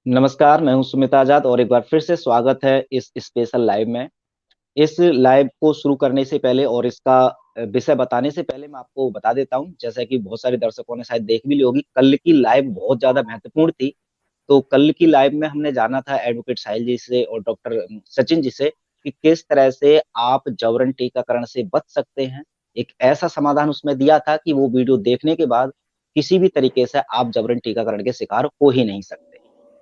नमस्कार, मैं हूं सुमित आजाद और एक बार फिर से स्वागत है इस स्पेशल लाइव में। इस लाइव को शुरू करने से पहले और इसका विषय बताने से पहले मैं आपको बता देता हूं, जैसा कि बहुत सारे दर्शकों ने शायद देख भी ली होगी, कल की लाइव बहुत ज्यादा महत्वपूर्ण थी। तो कल की लाइव में हमने जाना था एडवोकेट साहिल जी से और डॉक्टर सचिन जी से कि किस तरह से आप जबरन टीकाकरण से बच सकते हैं। एक ऐसा समाधान उसमें दिया था कि वो वीडियो देखने के बाद किसी भी तरीके से आप जबरन टीकाकरण के शिकार हो ही नहीं सकते।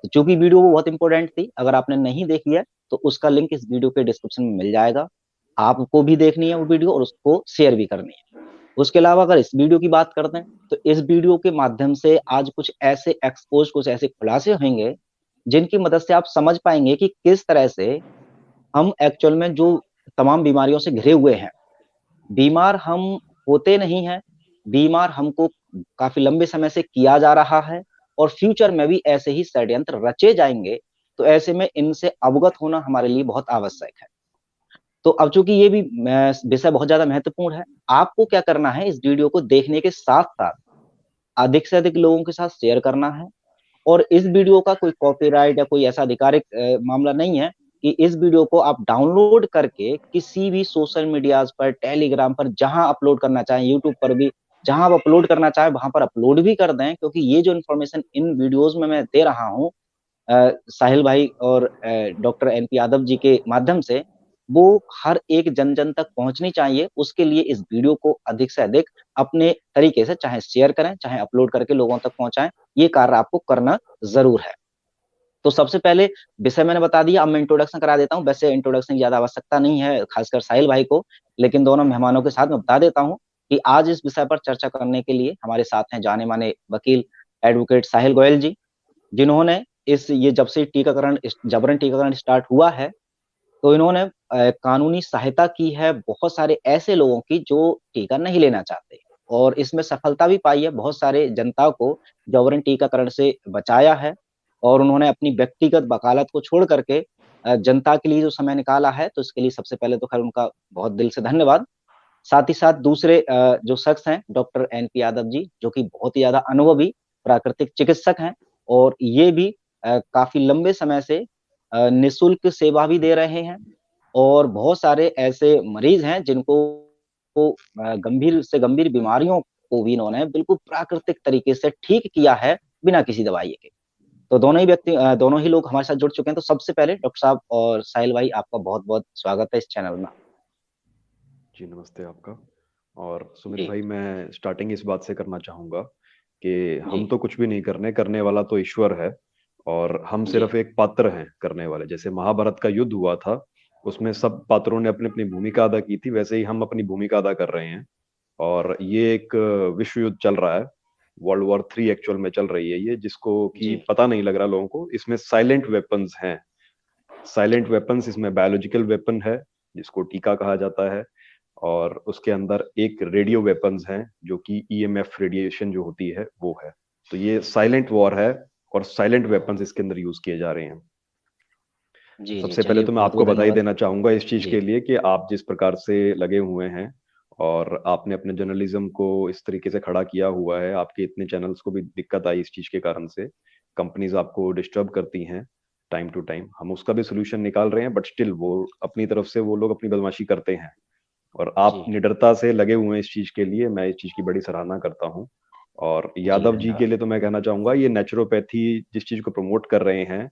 तो चूंकि वीडियो वो बहुत इंपॉर्टेंट थी, अगर आपने नहीं देखी है तो उसका लिंक इस वीडियो के डिस्क्रिप्शन में मिल जाएगा। आपको भी देखनी है वो वीडियो और उसको शेयर भी करनी है। उसके अलावा अगर इस वीडियो की बात करते हैं तो इस वीडियो के माध्यम से आज कुछ ऐसे खुलासे होंगे जिनकी मदद से आप समझ पाएंगे कि किस तरह से हम एक्चुअल में जो तमाम बीमारियों से घिरे हुए हैं, बीमार हम होते नहीं हैं, बीमार हमको काफी लंबे समय से किया जा रहा है और फ्यूचर में भी ऐसे ही षड्यंत्र रचे जाएंगे। तो ऐसे में इनसे अवगत होना हमारे लिए बहुत आवश्यक है। तो अब चूंकि ये भी विषय बहुत ज्यादा महत्वपूर्ण है, आपको क्या करना है, इस वीडियो को देखने के साथ साथ अधिक से अधिक लोगों के साथ शेयर करना है। और इस वीडियो का कोई कॉपीराइट या कोई ऐसा आधिकारिक मामला नहीं है कि इस वीडियो को आप डाउनलोड करके किसी भी सोशल मीडिया पर, टेलीग्राम पर, जहां अपलोड करना चाहें, यूट्यूब पर भी जहां आप अपलोड करना चाहें वहां पर अपलोड भी कर दें, क्योंकि ये जो इन्फॉर्मेशन इन वीडियोज में मैं दे रहा हूँ साहिल भाई और डॉक्टर एनपी यादव जी के माध्यम से, वो हर एक जन जन तक पहुंचनी चाहिए। उसके लिए इस वीडियो को अधिक से अधिक अपने तरीके से चाहे शेयर करें, चाहे अपलोड करके लोगों तक पहुंचाएं, ये कार्य आपको करना जरूर है। तो सबसे पहले विषय मैंने बता दिया, अब मैं इंट्रोडक्शन करा देता हूं। वैसे इंट्रोडक्शन की ज्यादा आवश्यकता नहीं है, खासकर साहिल भाई को, लेकिन दोनों मेहमानों के साथ मैं बता देता हूं कि आज इस विषय पर चर्चा करने के लिए हमारे साथ हैं जाने माने वकील एडवोकेट साहिल गोयल जी, जिन्होंने इस ये जब से टीकाकरण जबरन टीकाकरण स्टार्ट हुआ है तो इन्होंने कानूनी सहायता की है बहुत सारे ऐसे लोगों की जो टीका नहीं लेना चाहते, और इसमें सफलता भी पाई है। बहुत सारे जनता को जबरन टीकाकरण से बचाया है और उन्होंने अपनी व्यक्तिगत वकालत को छोड़ करके जनता के लिए जो समय निकाला है, तो इसके लिए सबसे पहले तो खैर उनका बहुत दिल से धन्यवाद। साथ ही साथ दूसरे जो शख्स हैं doctor N P Yadav ji, जो कि बहुत ही ज्यादा अनुभवी प्राकृतिक चिकित्सक हैं और ये भी काफी लंबे समय से निशुल्क सेवा भी दे रहे हैं। और बहुत सारे ऐसे मरीज हैं जिनको गंभीर से गंभीर बीमारियों को भी इन्होंने बिल्कुल प्राकृतिक तरीके से ठीक किया है, बिना किसी दवाई के। तो दोनों ही लोग हमारे साथ जुड़ चुके हैं। तो सबसे पहले डॉक्टर साहब और साहिल भाई, आपका बहुत बहुत स्वागत है इस चैनल में। जी नमस्ते आपका। और सुमित जी भाई, मैं स्टार्टिंग इस बात से करना चाहूँगा कि जी हम तो कुछ भी नहीं करने वाला तो ईश्वर है। और हम जी सिर्फ एक पात्र हैं करने वाले। जैसे महाभारत का युद्ध हुआ था, उसमें सब पात्रों ने अपनी अपनी भूमिका अदा की थी, वैसे ही हम अपनी भूमिका अदा कर रहे हैं। और ये एक विश्व युद्ध चल रहा है। वर्ल्ड वॉर 3 एक्चुअल में चल रही है ये, जिसको कि जी पता नहीं लग रहा लोगों को। इसमें साइलेंट वेपन्स हैं। साइलेंट वेपन्स इसमें बायोलॉजिकल वेपन है, जिसको टीका कहा जाता है। और उसके अंदर एक रेडियो वेपन्स हैं, जो कि ईएमएफ रेडिएशन जो होती है वो है। तो ये साइलेंट वॉर है, और साइलेंट वेपन्स इसके अंदर यूज किए जा रहे हैं। जी जी, सबसे पहले चलिए तो मैं बहुत आपको बहुत बधाई धन्यवाद। देना चाहूंगा इस चीज जी के लिए कि आप जिस प्रकार से लगे हुए हैं, और आपने अपने जर्नलिज्म को इस तरीके से खड़ा किया हुआ है। आपके इतने चैनल्स को भी दिक्कत आई इस चीज के कारण से। कंपनीज आपको डिस्टर्ब करती हैं टाइम टू टाइम, हम उसका भी सोल्यूशन निकाल रहे हैं, बट स्टिल वो अपनी तरफ से वो लोग अपनी बदमाशी करते हैं। और आप जी निडरता से लगे हुए हैं इस चीज के लिए, मैं इस चीज की बड़ी सराहना करता हूँ। और जी यादव जी के धन्यवाद। लिए तो मैं कहना चाहूंगा, ये नेचुरोपैथी जिस चीज को प्रमोट कर रहे हैं,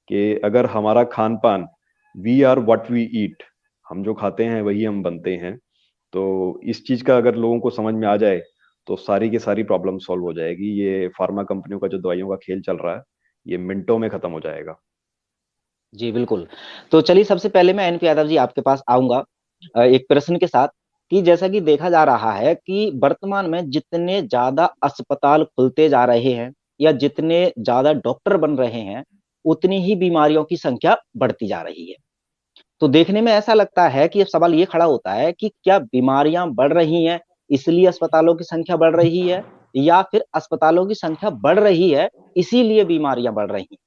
कि अगर हमारा खान पान, we are what we eat, हम जो खाते हैं वही हम बनते हैं। तो इस चीज का अगर लोगों को समझ में आ जाए, तो सारी की सारी प्रॉब्लम सॉल्व हो जाएगी। ये फार्मा कंपनियों का जो दवाइयों का खेल चल रहा है, ये मिनटों में खत्म हो जाएगा। जी बिल्कुल। तो चलिए सबसे पहले मैं एनपी यादव जी आपके पास आऊंगा एक प्रश्न के साथ कि जैसा कि देखा जा रहा है कि वर्तमान में जितने ज्यादा अस्पताल खुलते जा रहे हैं या जितने ज्यादा डॉक्टर बन रहे हैं, उतनी ही बीमारियों की संख्या बढ़ती जा रही है। तो देखने में ऐसा लगता है कि अब सवाल ये खड़ा होता है कि क्या बीमारियां बढ़ रही हैं इसलिए अस्पतालों की संख्या बढ़ रही है, या फिर अस्पतालों की संख्या बढ़ रही है इसीलिए बीमारियां बढ़ रही हैं।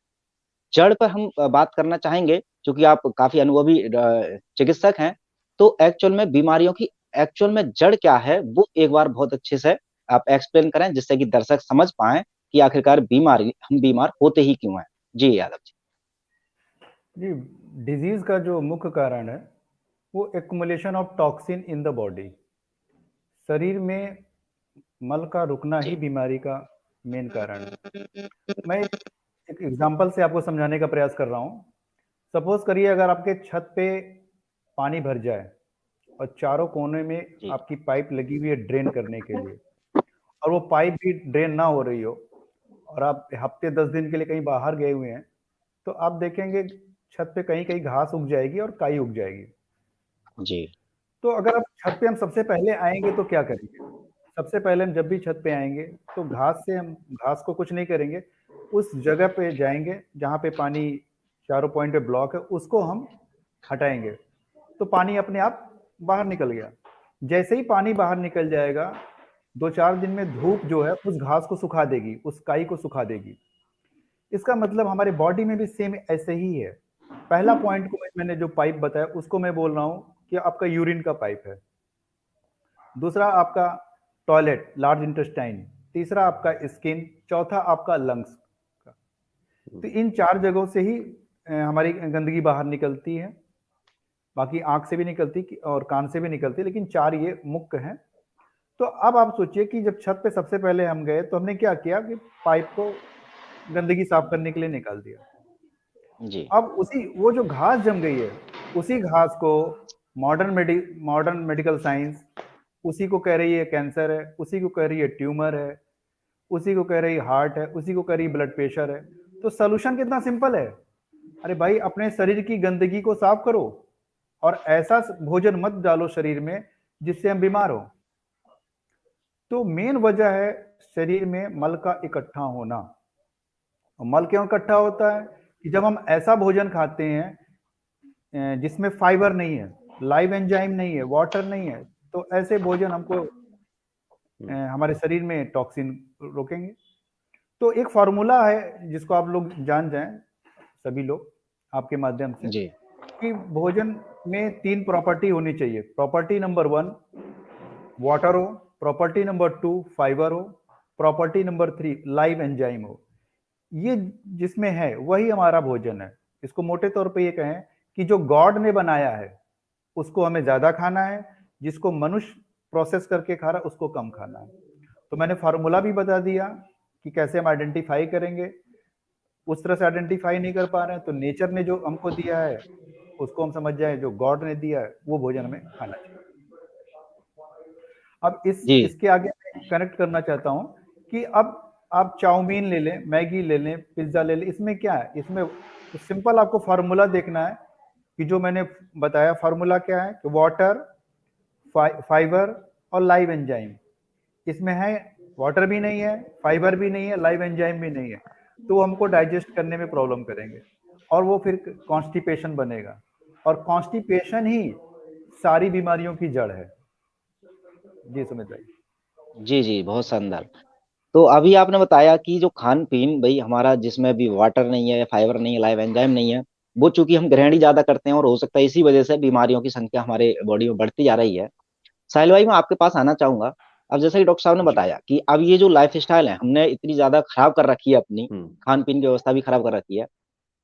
जड़ पर हम बात करना चाहेंगे, क्योंकि आप काफी अनुभवी चिकित्सक हैं। तो एक्चुअल में बीमारियों की एक्चुअल में जड़ क्या है, वो एक बार बहुत अच्छे से आप एक्सप्लेन करें, जिससे कि दर्शक समझ पाए कि आखिरकार बीमारी हम बीमार होते ही क्यों हैं। जी यादव जी। जी, डिजीज का जो मुख्य कारण है वो accumulation of toxin in the body. शरीर में मल का रुकना ही जी बीमारी का मेन कारण है। मैं एक एग्जांपल से आपको समझाने का प्रयास कर रहा हूँ। सपोज करिए अगर आपके छत पे पानी भर जाए और चारों कोने में जी आपकी पाइप लगी हुई है ड्रेन करने के लिए, और वो पाइप भी ड्रेन ना हो रही हो, और आप हफ्ते 10 दिन के लिए कहीं बाहर गए हुए हैं, तो आप देखेंगे छत पे कहीं कहीं घास उग जाएगी और काई उग जाएगी। जी तो अगर आप छत पे हम सबसे पहले आएंगे तो क्या करेंगे? सबसे पहले हम जब भी छत पे आएंगे तो हम घास को कुछ नहीं करेंगे, उस जगह पे जाएंगे जहाँ पे पानी चारों पॉइंट पे ब्लॉक है, उसको हम हटाएंगे, तो पानी अपने आप बाहर निकल गया। जैसे ही पानी बाहर निकल जाएगा, 2-4 दिन में धूप जो है उस घास को सुखा देगी, उस काई को सुखा देगी। इसका मतलब हमारे बॉडी में भी सेम ऐसे ही है। पहला पॉइंट को मैंने जो पाइप बताया उसको मैं बोल रहा हूँ कि आपका यूरिन का पाइप है। दूसरा आपका टॉयलेट, लार्ज इंटेस्टाइन। तीसरा आपका स्किन। चौथा आपका लंग्स का। तो इन 4 जगहों से ही हमारी गंदगी बाहर निकलती है। बाकी आंख से भी निकलती और कान से भी निकलती, लेकिन 4 ये मुख्य हैं। तो अब आप सोचिए कि जब छत पे सबसे पहले हम गए तो हमने क्या किया कि पाइप को गंदगी साफ करने के लिए निकाल दिया। जी अब उसी वो जो घास जम गई है, उसी घास को मॉडर्न मेडिकल साइंस उसी को कह रही है कैंसर है, उसी को कह रही है ट्यूमर है, उसी को कह रही है हार्ट है, उसी को कह रही है ब्लड प्रेशर है। तो सोल्यूशन कितना सिंपल है। अरे भाई, अपने शरीर की गंदगी को साफ करो और ऐसा भोजन मत डालो शरीर में जिससे हम बीमार हो। तो मेन वजह है शरीर में मल का इकट्ठा होना। और मल क्यों इकट्ठा होता है कि जब हम ऐसा भोजन खाते हैं जिसमें फाइबर नहीं है, लाइव एंजाइम नहीं है, वाटर नहीं है, तो ऐसे भोजन हमको हमारे शरीर में टॉक्सिन रोकेंगे। तो एक फॉर्मूला है जिसको आप लोग जान जाएं, सभी लोग आपके माध्यम से, जी कि भोजन में 3 प्रॉपर्टी होनी चाहिए। प्रॉपर्टी नंबर 1 वाटर हो, प्रॉपर्टी नंबर 2 फाइबर हो, प्रॉपर्टी नंबर 3 लाइव एंजाइम हो। ये जिसमें है वही हमारा भोजन है। इसको मोटे तौर पे ये कहें कि जो गॉड ने बनाया है उसको हमें ज्यादा खाना है, जिसको मनुष्य प्रोसेस करके खा रहा है उसको कम खाना है। तो मैंने फार्मूला भी बता दिया कि कैसे हम आइडेंटिफाई करेंगे। उस तरह से आइडेंटिफाई नहीं कर पा रहे हैं तो नेचर ने जो हमको दिया है उसको हम समझ जाए, जो गॉड ने दिया है वो भोजन हमें खाना चाहिए। अब जी इसके आगे मैं कनेक्ट करना चाहता हूं कि अब आप चाउमीन ले लें, मैगी ले लें, पिज्जा ले लें, इसमें क्या है? इसमें सिंपल आपको फार्मूला देखना है कि जो मैंने बताया फार्मूला क्या है कि वाटर, फाइबर और लाइव एंजाइम। इसमें है वाटर भी नहीं है, फाइबर भी नहीं है, लाइव एंजाइम भी नहीं है, तो वो हमको डाइजेस्ट करने में प्रॉब्लम करेंगे और वो फिर कॉन्स्टिपेशन बनेगा, और कॉन्स्टिपेशन ही सारी बीमारियों की जड़ है। जी सुमित भाई। जी जी बहुत शानदार। तो अभी आपने बताया कि जो खान पीन भाई हमारा, जिसमें भी वाटर नहीं है, फाइबर नहीं है, लाइव एंजाइम नहीं है, वो चूंकि हम ग्रहण ही ज्यादा करते हैं और हो सकता है इसी वजह से बीमारियों की संख्या हमारे बॉडी में बढ़ती जा रही है। साहिल भाई, मैं आपके पास आना चाहूंगा। अब जैसा कि डॉक्टर साहब ने जी। बताया कि अब ये जो लाइफ स्टाइल है हमने इतनी ज्यादा खराब कर रखी है, अपनी हम्म। खान पीन की व्यवस्था भी खराब कर रखी है,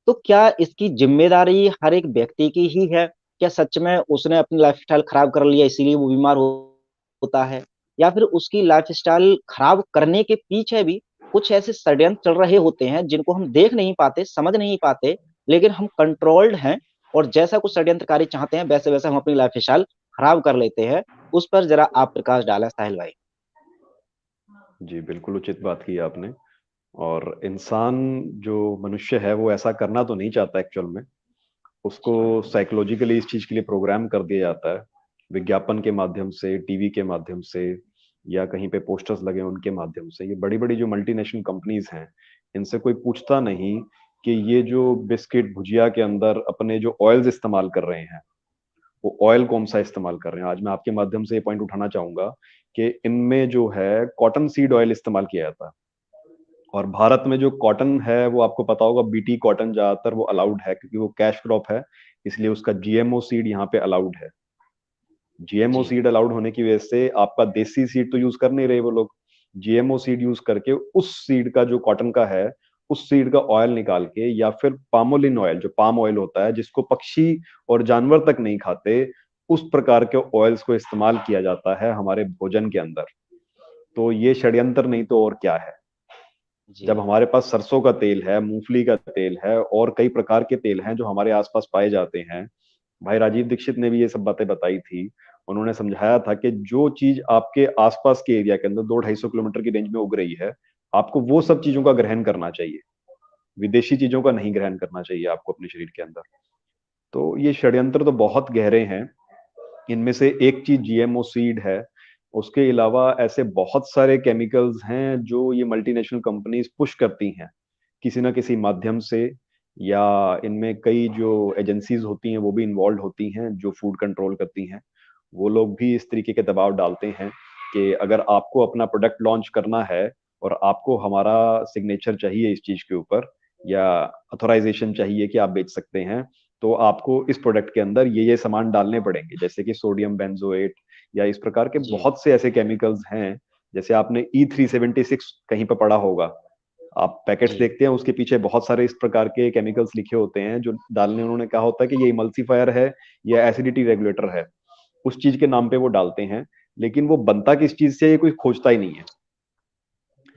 तो क्या इसकी जिम्मेदारी हर एक व्यक्ति की ही है? क्या सच में उसने अपनी लाइफस्टाइल खराब कर लिया इसीलिए वो बीमार होता है, या फिर उसकी लाइफस्टाइल खराब करने के पीछे भी कुछ ऐसे षड्यंत्र चल रहे होते हैं जिनको हम देख नहीं पाते, समझ नहीं पाते, लेकिन हम कंट्रोल्ड हैं और जैसा कुछ षड्यंत्रकारी चाहते हैं वैसे वैसे हम अपनी लाइफस्टाइल खराब कर लेते हैं। उस पर जरा आप प्रकाश डालें साहिल भाई। जी, बिल्कुल उचित बात की आपने। और इंसान जो मनुष्य है वो ऐसा करना तो नहीं चाहता एक्चुअल में। उसको साइकोलॉजिकली इस चीज के लिए प्रोग्राम कर दिया जाता है, विज्ञापन के माध्यम से, टीवी के माध्यम से, या कहीं पे पोस्टर्स लगे उनके माध्यम से। ये बड़ी बड़ी जो मल्टीनेशनल कंपनीज हैं, इनसे कोई पूछता नहीं कि ये जो बिस्किट भुजिया के अंदर अपने जो ऑयल्स इस्तेमाल कर रहे हैं वो ऑयल कौन सा इस्तेमाल कर रहे हैं। आज मैं आपके माध्यम से ये पॉइंट उठाना चाहूंगा कि इनमें जो है कॉटन सीड ऑयल इस्तेमाल किया जाता है। और भारत में जो कॉटन है वो आपको पता होगा, बीटी कॉटन ज्यादातर वो अलाउड है क्योंकि वो कैश क्रॉप है, इसलिए उसका जीएमओ सीड यहाँ पे अलाउड है। जीएमओ जी सीड अलाउड होने की वजह से आपका देसी सीड तो यूज कर नहीं रहे वो लोग, जीएमओ सीड यूज करके उस सीड का जो कॉटन का है उस सीड का ऑयल निकाल के, या फिर पामोलिन ऑयल, जो पाम ऑयल होता है जिसको पक्षी और जानवर तक नहीं खाते, उस प्रकार के ऑयल्स को इस्तेमाल किया जाता है हमारे भोजन के अंदर। तो ये षड्यंत्र नहीं तो और क्या है। जब जी हमारे पास सरसों का तेल है, मूंगफली का तेल है, और कई प्रकार के तेल हैं जो हमारे आसपास पाए जाते हैं। भाई राजीव दीक्षित ने भी ये सब बातें बताई थी। उन्होंने समझाया था कि जो चीज आपके आसपास के एरिया के अंदर 200-250 किलोमीटर की रेंज में उग रही है, आपको वो सब चीजों का ग्रहण करना चाहिए, विदेशी चीजों का नहीं ग्रहण करना चाहिए आपको अपने शरीर के अंदर। तो ये षड्यंत्र तो बहुत गहरे हैं। इनमें से एक चीज जीएमओ सीड है। उसके अलावा ऐसे बहुत सारे केमिकल्स हैं जो ये मल्टीनेशनल कंपनीज पुश करती हैं किसी ना किसी माध्यम से, या इनमें कई जो एजेंसीज होती हैं वो भी इन्वॉल्व होती हैं जो फूड कंट्रोल करती हैं। वो लोग भी इस तरीके के दबाव डालते हैं कि अगर आपको अपना प्रोडक्ट लॉन्च करना है और आपको हमारा सिग्नेचर चाहिए इस चीज के ऊपर, या अथोराइजेशन चाहिए कि आप बेच सकते हैं, तो आपको इस प्रोडक्ट के अंदर ये सामान डालने पड़ेंगे, जैसे कि सोडियम बेंजोएट, या इस प्रकार के जी बहुत से ऐसे केमिकल्स हैं। जैसे आपने E376 कहीं पर पढ़ा होगा, आप पैकेट्स जी देखते हैं उसके पीछे बहुत सारे इस प्रकार के केमिकल्स लिखे होते हैं जो डालने उन्होंने कहा होता है कि ये इमल्सीफायर है या एसिडिटी रेगुलेटर है, उस चीज के नाम पे वो डालते हैं। लेकिन वो बनता किस चीज से ये कोई खोजता ही नहीं है।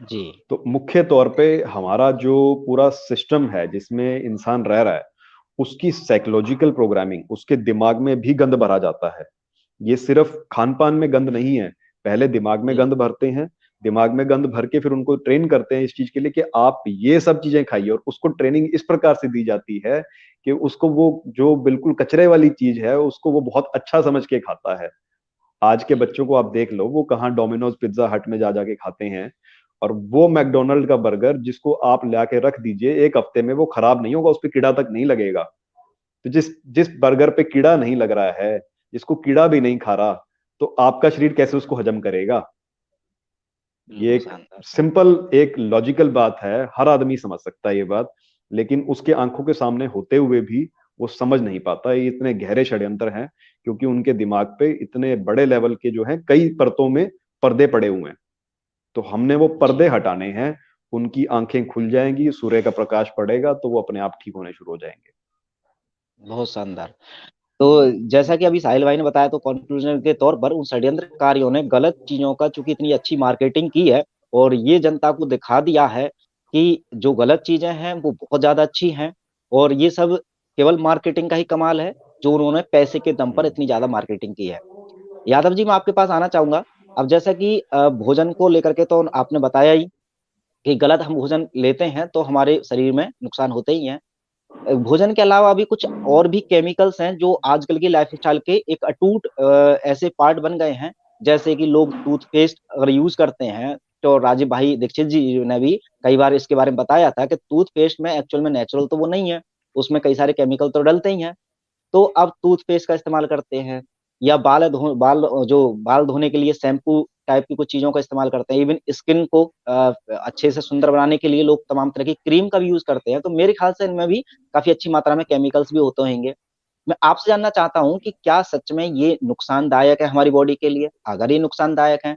जी तो मुख्य तौर पे हमारा जो पूरा सिस्टम है जिसमें इंसान रह रहा है, उसकी साइकोलॉजिकल प्रोग्रामिंग, उसके दिमाग में भी गंद भरा जाता है। ये सिर्फ खान पान में गंद नहीं है, पहले दिमाग में जी गंद भरते हैं। दिमाग में गंद भर के फिर उनको ट्रेन करते हैं इस चीज के लिए कि आप ये सब चीजें खाइए, और उसको ट्रेनिंग इस प्रकार से दी जाती है कि उसको वो जो बिल्कुल कचरे वाली चीज है उसको वो बहुत अच्छा समझ के खाता है। आज के बच्चों को आप देख लो, वो कहाँ डोमिनोज पिज्जा हट में जा जाके खाते हैं। और वो मैकडोनल्ड का बर्गर जिसको आप ला के रख दीजिए, एक हफ्ते में वो खराब नहीं होगा, उस पर कीड़ा तक नहीं लगेगा। तो जिस जिस बर्गर पे कीड़ा नहीं लग रहा है, जिसको कीड़ा भी नहीं खा रहा, तो आपका शरीर कैसे उसको हजम करेगा। ये बिल्कुल एक शानदार। सिंपल, एक लॉजिकल बात है, हर आदमी समझ सकता है ये बात। लेकिन उसके आंखों के सामने होते हुए भी वो समझ नहीं पाता। ये इतने गहरे षड्यंत्र हैं क्योंकि उनके दिमाग पे इतने बड़े लेवल के जो हैं कई परतों में पर्दे पड़े हुए हैं। तो हमने वो जी पर्दे हटाने हैं। उनकी आंखें खुल जाएंगी, सूर्य का प्रकाश पड़ेगा तो वो अपने आप ठीक होने शुरू हो जाएंगे। बहुत शानदार। तो जैसा कि अभी साहिल भाई ने बताया, तो कंक्लूजन के तौर पर उन षड्यंत्रकारियों ने गलत चीजों का चूंकि इतनी अच्छी मार्केटिंग की है और ये जनता को दिखा दिया है कि जो गलत चीजें हैं वो बहुत ज्यादा अच्छी हैं, और ये सब केवल मार्केटिंग का ही कमाल है जो उन्होंने पैसे के दम पर हम्म। इतनी ज्यादा मार्केटिंग की है। यादव जी, मैं आपके पास आना चाहूंगा। अब जैसा कि भोजन को लेकर के तो आपने बताया ही कि गलत हम भोजन लेते हैं तो हमारे शरीर में नुकसान होते ही हैं। भोजन के अलावा भी कुछ और भी केमिकल्स हैं जो आजकल की लाइफस्टाइल के एक अटूट ऐसे पार्ट बन गए हैं। जैसे कि लोग टूथपेस्ट अगर यूज करते हैं, तो राजीव भाई दीक्षित जी ने भी कई बार इसके बारे में बताया था कि टूथपेस्ट में एक्चुअल में नेचुरल तो वो नहीं है, उसमें कई सारे केमिकल तो डलते ही हैं। तो अब टूथपेस्ट का इस्तेमाल करते हैं, या बाल धोने के लिए शैम्पू टाइप की कुछ चीजों का इस्तेमाल करते हैं। इवन स्किन को अच्छे से सुंदर बनाने के लिए लोग तमाम तरह की क्रीम का भी यूज करते हैं। तो मेरे ख्याल से इनमें भी काफी अच्छी मात्रा में केमिकल्स भी होते होंगे। मैं आपसे जानना चाहता हूँ कि क्या सच में ये नुकसानदायक है हमारी बॉडी के लिए? अगर ये नुकसानदायक है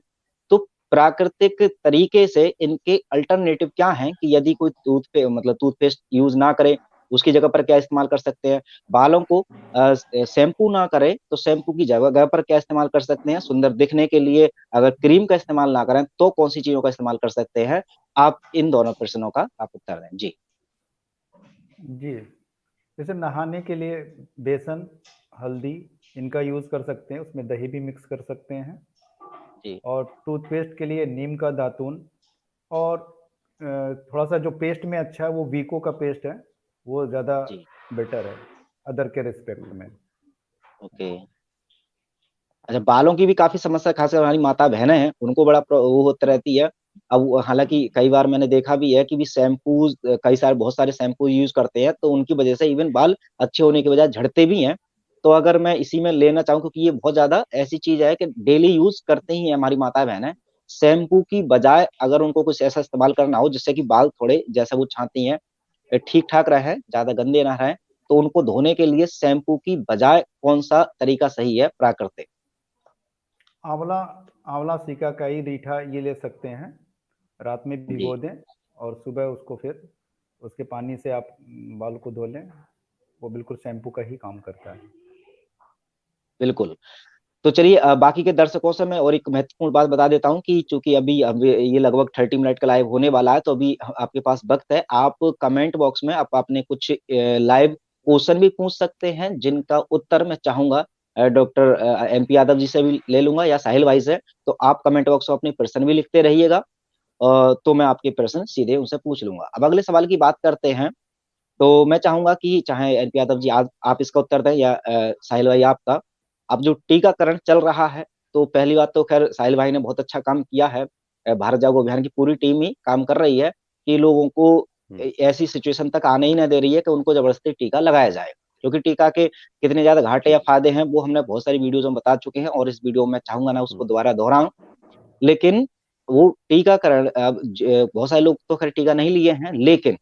तो प्राकृतिक तरीके से इनके अल्टरनेटिव क्या हैं, कि यदि कोई टूथपेस्ट यूज ना करे, उसकी जगह पर क्या इस्तेमाल कर सकते हैं? बालों को शैम्पू ना करे तो शैम्पू की जगह पर क्या इस्तेमाल कर सकते हैं सुंदर दिखने के लिए? अगर क्रीम का इस्तेमाल ना करें तो कौन सी चीजों का इस्तेमाल कर सकते हैं? आप इन दोनों प्रश्नों का आप उत्तर दें जी। जी, जैसे नहाने के लिए बेसन, हल्दी, इनका यूज़ कर सकते हैं, उसमें दही भी मिक्स कर सकते हैं। जी और टूथपेस्ट के लिए नीम का दातून, और थोड़ा सा जो पेस्ट में अच्छा है वो वीको का पेस्ट है, वो ज़्यादा जी बेटर है अदर के रिस्पेक्ट में। ओके। अच्छा, बालों की भी काफी समस्या, खासकर हमारी माता बहनें हैं, उनको बड़ा वो होती रहती है। अब हालांकि कई बार मैंने देखा भी है कि भी शैम्पू, कई सारे बहुत सारे शैम्पू यूज करते हैं तो उनकी वजह से इवन बाल अच्छे होने के बजाय झड़ते भी हैं। तो अगर मैं इसी में लेना चाहूँ, क्योंकि ये बहुत ज्यादा ऐसी चीज है कि डेली यूज करते ही है हमारी माता बहनें, शैम्पू की बजाय अगर उनको कुछ ऐसा इस्तेमाल करना हो जिससे कि बाल थोड़े जैसा वो चाहती हैं ठीक ठाक रहे, ज्यादा गंदे ना रहे, तो उनको धोने के लिए शैम्पू की बजाय कौन सा तरीका सही है प्राकृतिक? आंवला, आंवला, सिकाकाई, रीठा, ये ले सकते हैं। रात में जी भिगो दें और सुबह उसको फिर उसके पानी से आप बाल को धो लें, वो बिल्कुल शैम्पू का ही काम करता है। बिल्कुल। तो चलिए, बाकी के दर्शकों से मैं और एक महत्वपूर्ण बात बता देता हूँ कि चूंकि अभी ये लगभग 30 मिनट का लाइव होने वाला है, तो अभी आपके पास वक्त है। आप कमेंट बॉक्स में आप अपने कुछ लाइव क्वेश्चन भी पूछ सकते हैं, जिनका उत्तर मैं चाहूंगा डॉक्टर MP यादव जी से भी ले लूंगा या साहिल भाई से। तो आप कमेंट बॉक्स में अपने प्रश्न भी लिखते रहिएगा, तो मैं आपके प्रश्न सीधे उनसे पूछ लूंगा। अब अगले सवाल की बात करते हैं। तो मैं चाहूंगा कि चाहे MP यादव जी आप इसका उत्तर दें या साहिल भाई आपका। अब जो टीकाकरण चल रहा है, तो पहली बात तो खैर साहिल भाई ने बहुत अच्छा काम किया है। भारत जागो अभियान की पूरी टीम ही काम कर रही है कि लोगों को ऐसी सिचुएशन तक आने ही ना दे रही है कि उनको जबरदस्ती टीका लगाया जाए। क्योंकि टीका के कितने ज्यादा घाटे या फायदे हैं वो हमने बहुत सारी वीडियोज में बता चुके हैं, और इस वीडियो में चाहूंगा ना उसको दोबारा दोहराऊं। लेकिन वो टीकाकरण, अब बहुत सारे लोग तो खैर टीका नहीं लिए हैं, लेकिन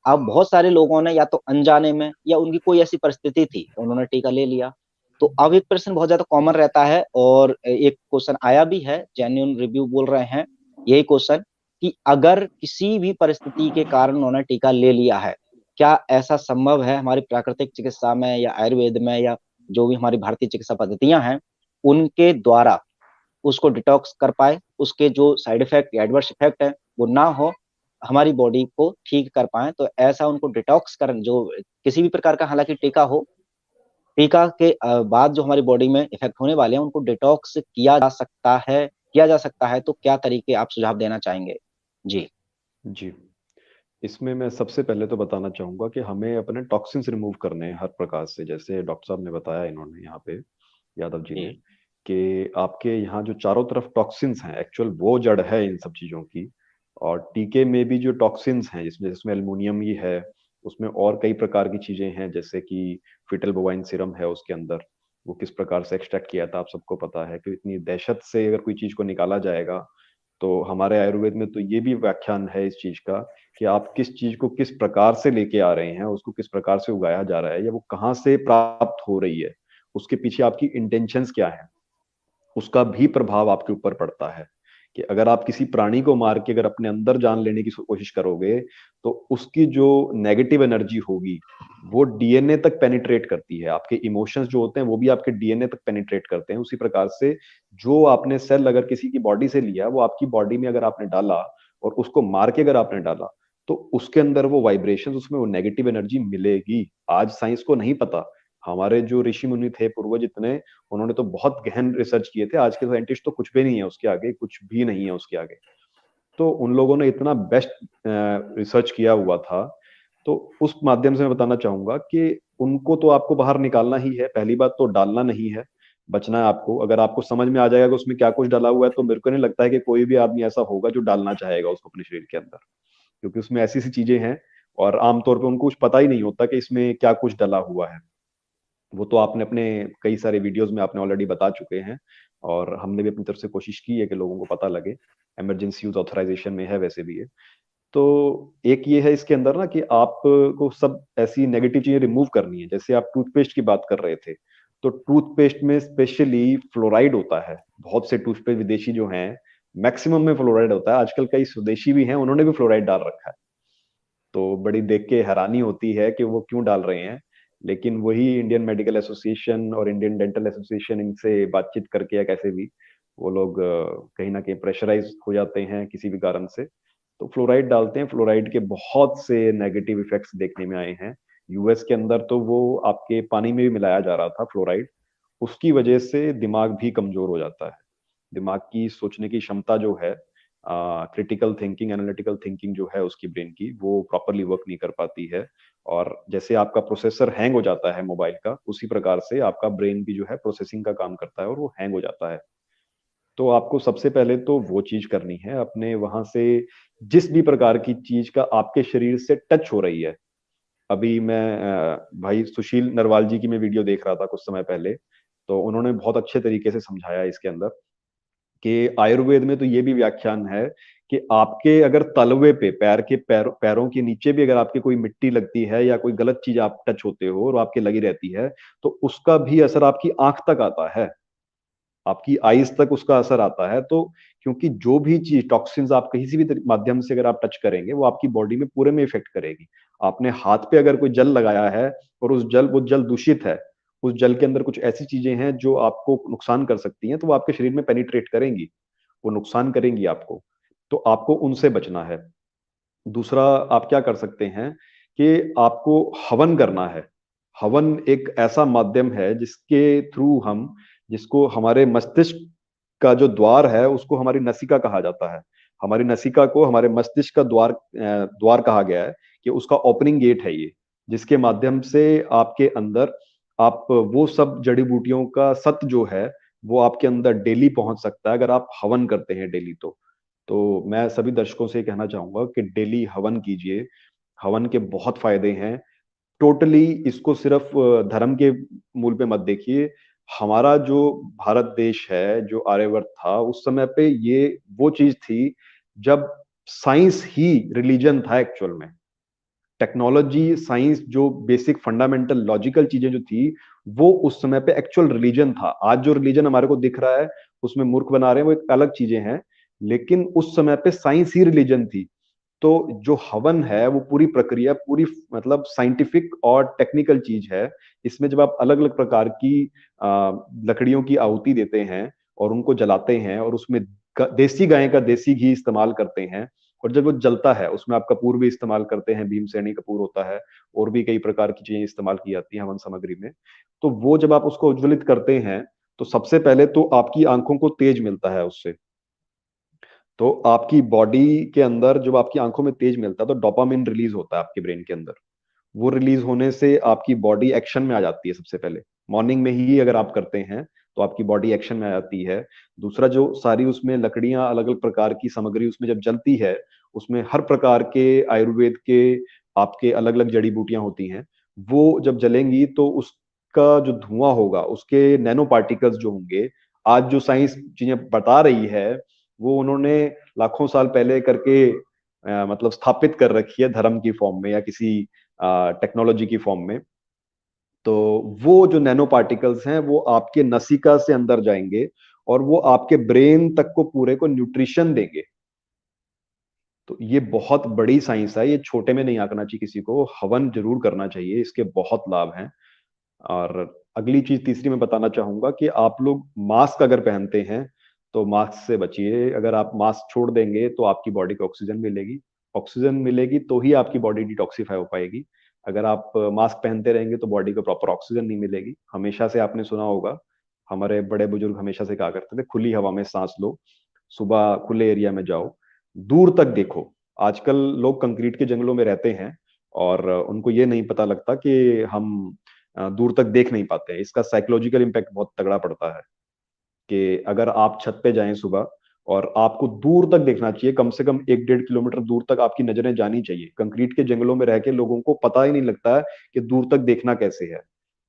अब बहुत सारे लोगों ने या तो अनजाने में या उनकी कोई ऐसी परिस्थिति थी तो उन्होंने टीका ले लिया। तो अब एक प्रश्न बहुत ज्यादा कॉमन रहता है, और एक क्वेश्चन आया भी है, जेन्युइन रिव्यू बोल रहे हैं यही क्वेश्चन, कि अगर किसी भी परिस्थिति के कारण उन्होंने टीका ले लिया है, क्या ऐसा संभव है हमारी प्राकृतिक चिकित्सा में या आयुर्वेद में या जो भी हमारी भारतीय चिकित्सा पद्धतियां हैं उनके द्वारा उसको डिटॉक्स कर पाए, उसके जो साइड इफेक्ट या एडवर्स इफेक्ट है वो ना हो, हमारी बॉडी को ठीक कर पाए। तो ऐसा उनको डिटॉक्स कर, जो किसी भी प्रकार का हालांकि टीका हो, टीका के बाद जो हमारी बॉडी में इफेक्ट होने वाले हैं उनको डिटॉक्स किया जा सकता है। तो क्या तरीके आप सुझाव देना चाहेंगे? जी। जी, इसमें मैं सबसे पहले तो बताना चाहूंगा कि हमें अपने टॉक्सिन्स रिमूव करने हैं हर प्रकार से। जैसे डॉक्टर साहब ने बताया, इन्होंने यहाँ पे यादव जी जी। ने, कि आपके यहाँ जो चारों तरफ टॉक्सिन्स हैं, एक्चुअल वो जड़ है इन सब चीजों की। और टीके में भी जो टॉक्सिन्स हैं, जिसमें जिसमें एल्युमिनियम ही है, उसमें और कई प्रकार की चीजें हैं, जैसे कि फीटल बोवाइन सीरम है उसके अंदर, वो किस प्रकार से एक्सट्रैक्ट किया था आप सबको पता है। कि इतनी दहशत से अगर कोई चीज को निकाला जाएगा, तो हमारे आयुर्वेद में तो ये भी व्याख्यान है इस चीज का, कि आप किस चीज को किस प्रकार से लेके आ रहे हैं, उसको किस प्रकार से उगाया जा रहा है, या वो कहाँ से प्राप्त हो रही है, उसके पीछे आपकी इंटेंशंस क्या है, उसका भी प्रभाव आपके ऊपर पड़ता है। कि अगर आप किसी प्राणी को मार के अगर अपने अंदर जान लेने की कोशिश करोगे, तो उसकी जो नेगेटिव एनर्जी होगी वो डीएनए तक पेनिट्रेट करती है। आपके इमोशंस जो होते हैं वो भी आपके डीएनए तक पेनिट्रेट करते हैं। उसी प्रकार से जो आपने सेल अगर किसी की बॉडी से लिया, वो आपकी बॉडी में अगर आपने डाला और उसको मार के अगर आपने डाला, तो उसके अंदर वो वाइब्रेशंस, उसमें वो नेगेटिव एनर्जी मिलेगी। आज साइंस को नहीं पता। हमारे जो ऋषि मुनि थे पूर्वज इतने, उन्होंने तो बहुत गहन रिसर्च किए थे। आज के साइंटिस्ट तो कुछ भी नहीं है उसके आगे, कुछ भी नहीं है उसके आगे। तो उन लोगों ने इतना बेस्ट रिसर्च किया हुआ था। तो उस माध्यम से मैं बताना चाहूंगा कि उनको तो आपको बाहर निकालना ही है। पहली बात तो डालना नहीं है, बचना है आपको। अगर आपको समझ में आ जाएगा कि उसमें क्या कुछ डाला हुआ है, तो मेरे को नहीं लगता है कि कोई भी आदमी ऐसा होगा जो डालना चाहेगा उसको अपने शरीर के अंदर, क्योंकि उसमें ऐसी सी चीजें हैं और आमतौर पर उनको कुछ पता ही नहीं होता कि इसमें क्या कुछ डला हुआ है। वो तो आपने अपने कई सारे वीडियोस में आपने ऑलरेडी बता चुके हैं, और हमने भी अपनी तरफ से कोशिश की है कि लोगों को पता लगे। इमरजेंसी यूज ऑथराइजेशन में है वैसे भी ये। तो एक ये है इसके अंदर ना, कि आपको सब ऐसी नेगेटिव चीजें रिमूव करनी है। जैसे आप टूथपेस्ट की बात कर रहे थे, तो टूथपेस्ट में स्पेशली फ्लोराइड होता है। बहुत से टूथपेस्ट विदेशी जो हैं, मैक्सिमम में फ्लोराइड होता है। आजकल कई स्वदेशी भी हैं, उन्होंने भी फ्लोराइड डाल रखा है। तो बड़ी देख के हैरानी होती है कि वो क्यों डाल रहे हैं। लेकिन वही इंडियन मेडिकल एसोसिएशन और इंडियन डेंटल एसोसिएशन, इनसे बातचीत करके या कैसे भी, वो लोग कहीं ना कहीं प्रेशराइज हो जाते हैं किसी भी कारण से, तो फ्लोराइड डालते हैं। फ्लोराइड के बहुत से नेगेटिव इफेक्ट्स देखने में आए हैं। यूएस के अंदर तो वो आपके पानी में भी मिलाया जा रहा था फ्लोराइड। उसकी वजह से दिमाग भी कमजोर हो जाता है। दिमाग की सोचने की क्षमता जो है, क्रिटिकल थिंकिंग, एनालिटिकल थिंकिंग जो है उसकी ब्रेन की, वो प्रॉपरली वर्क नहीं कर पाती है। और जैसे आपका प्रोसेसर हैंग हो जाता है मोबाइल का, उसी प्रकार से आपका ब्रेन भी जो है प्रोसेसिंग का काम करता है और वो हैंग हो जाता है। तो आपको सबसे पहले तो वो चीज करनी है अपने वहां से। जिस भी प्रकार की चीज का आपके शरीर से टच हो रही है, अभी मैं भाई सुशील नरवाल जी की मैं वीडियो देख रहा था कुछ समय पहले, तो उन्होंने बहुत अच्छे तरीके से समझाया इसके अंदर कि आयुर्वेद में तो ये भी व्याख्यान है कि आपके अगर तलवे पे, पैरों के नीचे भी अगर आपके कोई मिट्टी लगती है या कोई गलत चीज आप टच होते हो और आपके लगी रहती है, तो उसका भी असर आपकी आंख तक आता है। आपकी आईज तक उसका असर आता है। तो क्योंकि जो भी चीज टॉक्सिन्स आप किसी भी माध्यम से अगर आप टच करेंगे वो आपकी बॉडी में पूरे में इफेक्ट करेगी। आपने हाथ पे अगर कोई जल लगाया है और वो जल दूषित है, उस जल के अंदर कुछ ऐसी चीजें हैं जो आपको नुकसान कर सकती हैं, तो वो आपके शरीर में पेनिट्रेट करेंगी, वो नुकसान करेंगी आपको। तो आपको उनसे बचना है। दूसरा आप क्या कर सकते हैं कि आपको हवन करना है। हवन एक ऐसा माध्यम है जिसके थ्रू हम, जिसको हमारे मस्तिष्क का जो द्वार है उसको हमारी नसिका कहा जाता है। हमारी नसिका को हमारे मस्तिष्क का द्वार कहा गया है कि उसका ओपनिंग गेट है ये, जिसके माध्यम से आपके अंदर आप वो सब जड़ी बूटियों का सत्व जो है वो आपके अंदर डेली पहुंच सकता है अगर आप हवन करते हैं डेली। तो मैं सभी दर्शकों से कहना चाहूंगा कि डेली हवन कीजिए। हवन के बहुत फायदे हैं। टोटली इसको सिर्फ धर्म के मूल पे मत देखिए। हमारा जो भारत देश है, जो आर्यवर्त था उस समय पे, ये वो चीज थी जब साइंस ही रिलीजन था एक्चुअल में। टेक्नोलॉजी, साइंस, जो बेसिक फंडामेंटल लॉजिकल चीजें जो थी वो उस समय पे एक्चुअल रिलीजन था। आज जो रिलीजन हमारे को दिख रहा है उसमें मूर्ख बना रहे हैं, वो एक अलग चीजें हैं, लेकिन उस समय पे साइंस ही रिलीजन थी। तो जो हवन है वो पूरी प्रक्रिया, पूरी मतलब साइंटिफिक और टेक्निकल चीज है। इसमें जब आप अलग अलग प्रकार की लकड़ियों की आहुति देते हैं और उनको जलाते हैं और उसमें देसी गाय का देसी घी इस्तेमाल करते हैं, और जब वो जलता है उसमें आप कपूर भी इस्तेमाल करते हैं, भीमसेनी कपूर होता है, और भी कई प्रकार की चीजें इस्तेमाल की जाती हैं हवन सामग्री में। तो वो जब आप उसको उज्ज्वलित करते हैं तो सबसे पहले तो आपकी आंखों को तेज मिलता है उससे। तो आपकी बॉडी के अंदर जब आपकी आंखों में तेज मिलता है तो डोपामिन रिलीज होता है आपके ब्रेन के अंदर। वो रिलीज होने से आपकी बॉडी एक्शन में आ जाती है। सबसे पहले मॉर्निंग में ही अगर आप करते हैं तो आपकी बॉडी एक्शन में आ जाती है। दूसरा, जो सारी उसमें लकड़ियां, अलग अलग प्रकार की सामग्री उसमें जब जलती है, उसमें हर प्रकार के आयुर्वेद के आपके अलग अलग जड़ी बूटियां होती हैं। वो जब जलेंगी तो उसका जो धुआं होगा, उसके नैनो पार्टिकल्स जो होंगे, आज जो साइंस चीजें बता रही है वो उन्होंने लाखों साल पहले करके मतलब स्थापित कर रखी है, धर्म की फॉर्म में या किसी टेक्नोलॉजी की फॉर्म में। तो वो जो नैनो पार्टिकल्स हैं वो आपके नसिका से अंदर जाएंगे और वो आपके ब्रेन तक को पूरे को न्यूट्रिशन देंगे। तो ये बहुत बड़ी साइंस है, ये छोटे में नहीं आंकना चाहिए किसी को। हवन जरूर करना चाहिए, इसके बहुत लाभ हैं। और अगली चीज, तीसरी मैं बताना चाहूंगा कि आप लोग मास्क अगर पहनते हैं तो मास्क से बचिए। अगर आप मास्क छोड़ देंगे तो आपकी बॉडी को ऑक्सीजन मिलेगी, ऑक्सीजन मिलेगी तो ही आपकी बॉडी डिटॉक्सिफाई हो पाएगी। अगर आप मास्क पहनते रहेंगे तो बॉडी को प्रॉपर ऑक्सीजन नहीं मिलेगी। हमेशा से आपने सुना होगा, हमारे बड़े बुजुर्ग हमेशा से कहा करते थे, खुली हवा में सांस लो, सुबह खुले एरिया में जाओ, दूर तक देखो। आजकल लोग कंक्रीट के जंगलों में रहते हैं और उनको ये नहीं पता लगता कि हम दूर तक देख नहीं पाते हैं। इसका साइकोलॉजिकल इम्पैक्ट बहुत तगड़ा पड़ता है कि अगर आप छत पे जाएं सुबह और आपको दूर तक देखना चाहिए, कम से कम 1-1.5 किलोमीटर दूर तक आपकी नजरें जानी चाहिए। कंक्रीट के जंगलों में रह के लोगों को पता ही नहीं लगता है कि दूर तक देखना कैसे है।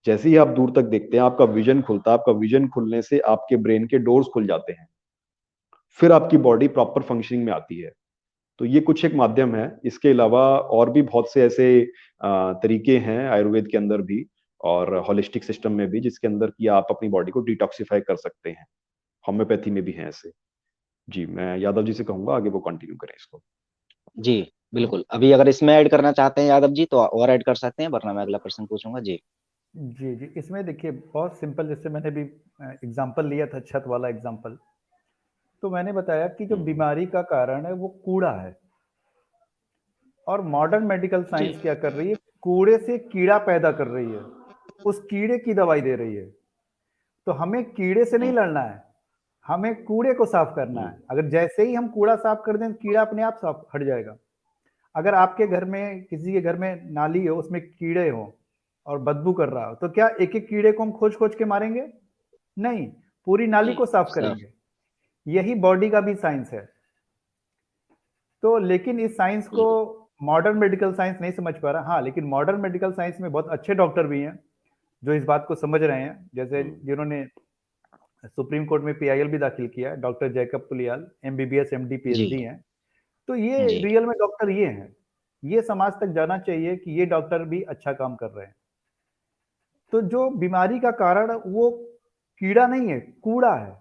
जैसे ही आप दूर तक देखते हैं आपका विजन खुलता है। आपका विजन खुलने से आपके ब्रेन के डोर्स खुल जाते हैं, फिर आपकी बॉडी प्रॉपर फंक्शनिंग में आती है। तो ये कुछ एक माध्यम है। इसके अलावा और भी बहुत से ऐसे तरीके हैं आयुर्वेद के अंदर भी और होलिस्टिक सिस्टम में भी, जिसके अंदर कि आप अपनी बॉडी को डिटॉक्सिफाई कर सकते हैं। होम्योपैथी में भी हैं ऐसे। जी, मैं यादव जी से कहूंगा आगे वो कंटिन्यू करें इसको। जी बिल्कुल, अभी अगर इसमें ऐड करना चाहते हैं यादव जी तो और ऐड कर सकते हैं, वरना मैं अगला प्रश्न पूछूंगा जी। जी जी, इसमें देखिए बहुत सिंपल, जैसे मैंने भी एग्जांपल लिया था, छत वाला एग्जांपल। तो मैंने बताया कि जो हम्म। बीमारी का कारण है वो कूड़ा है, और मॉडर्न मेडिकल जी साइंस क्या कर रही है, कूड़े से कीड़ा पैदा कर रही है, उस कीड़े की दवाई दे रही है। तो हमें कीड़े से नहीं लड़ना है, हमें कूड़े को साफ करना हम्म। है। अगर जैसे ही हम कूड़ा साफ कर दें, कीड़ा अपने आप साफ हट जाएगा। अगर आपके घर में, किसी के घर में नाली हो, उसमें कीड़े हो और बदबू कर रहा हो, तो क्या एक एक कीड़े को हम खोज खोज के मारेंगे? नहीं, पूरी नाली को साफ सर। करेंगे। यही बॉडी का भी साइंस है। तो लेकिन इस साइंस को बिल्कुल। मॉडर्न मेडिकल साइंस नहीं समझ पा रहा। हाँ, लेकिन मॉडर्न मेडिकल साइंस में बहुत अच्छे डॉक्टर भी हैं जो इस बात को समझ रहे हैं, जैसे हम्म। जिन्होंने सुप्रीम कोर्ट में पीआईएल भी दाखिल किया है, डॉक्टर जैकब पुलियाल, एमबीबीएस एमडी जी पीएचडी हैं। तो ये जी रियल में डॉक्टर ये हैं। ये समाज तक जाना चाहिए कि ये डॉक्टर भी अच्छा काम कर रहे हैं। तो जो बीमारी का कारण वो कीड़ा नहीं है, कूड़ा है।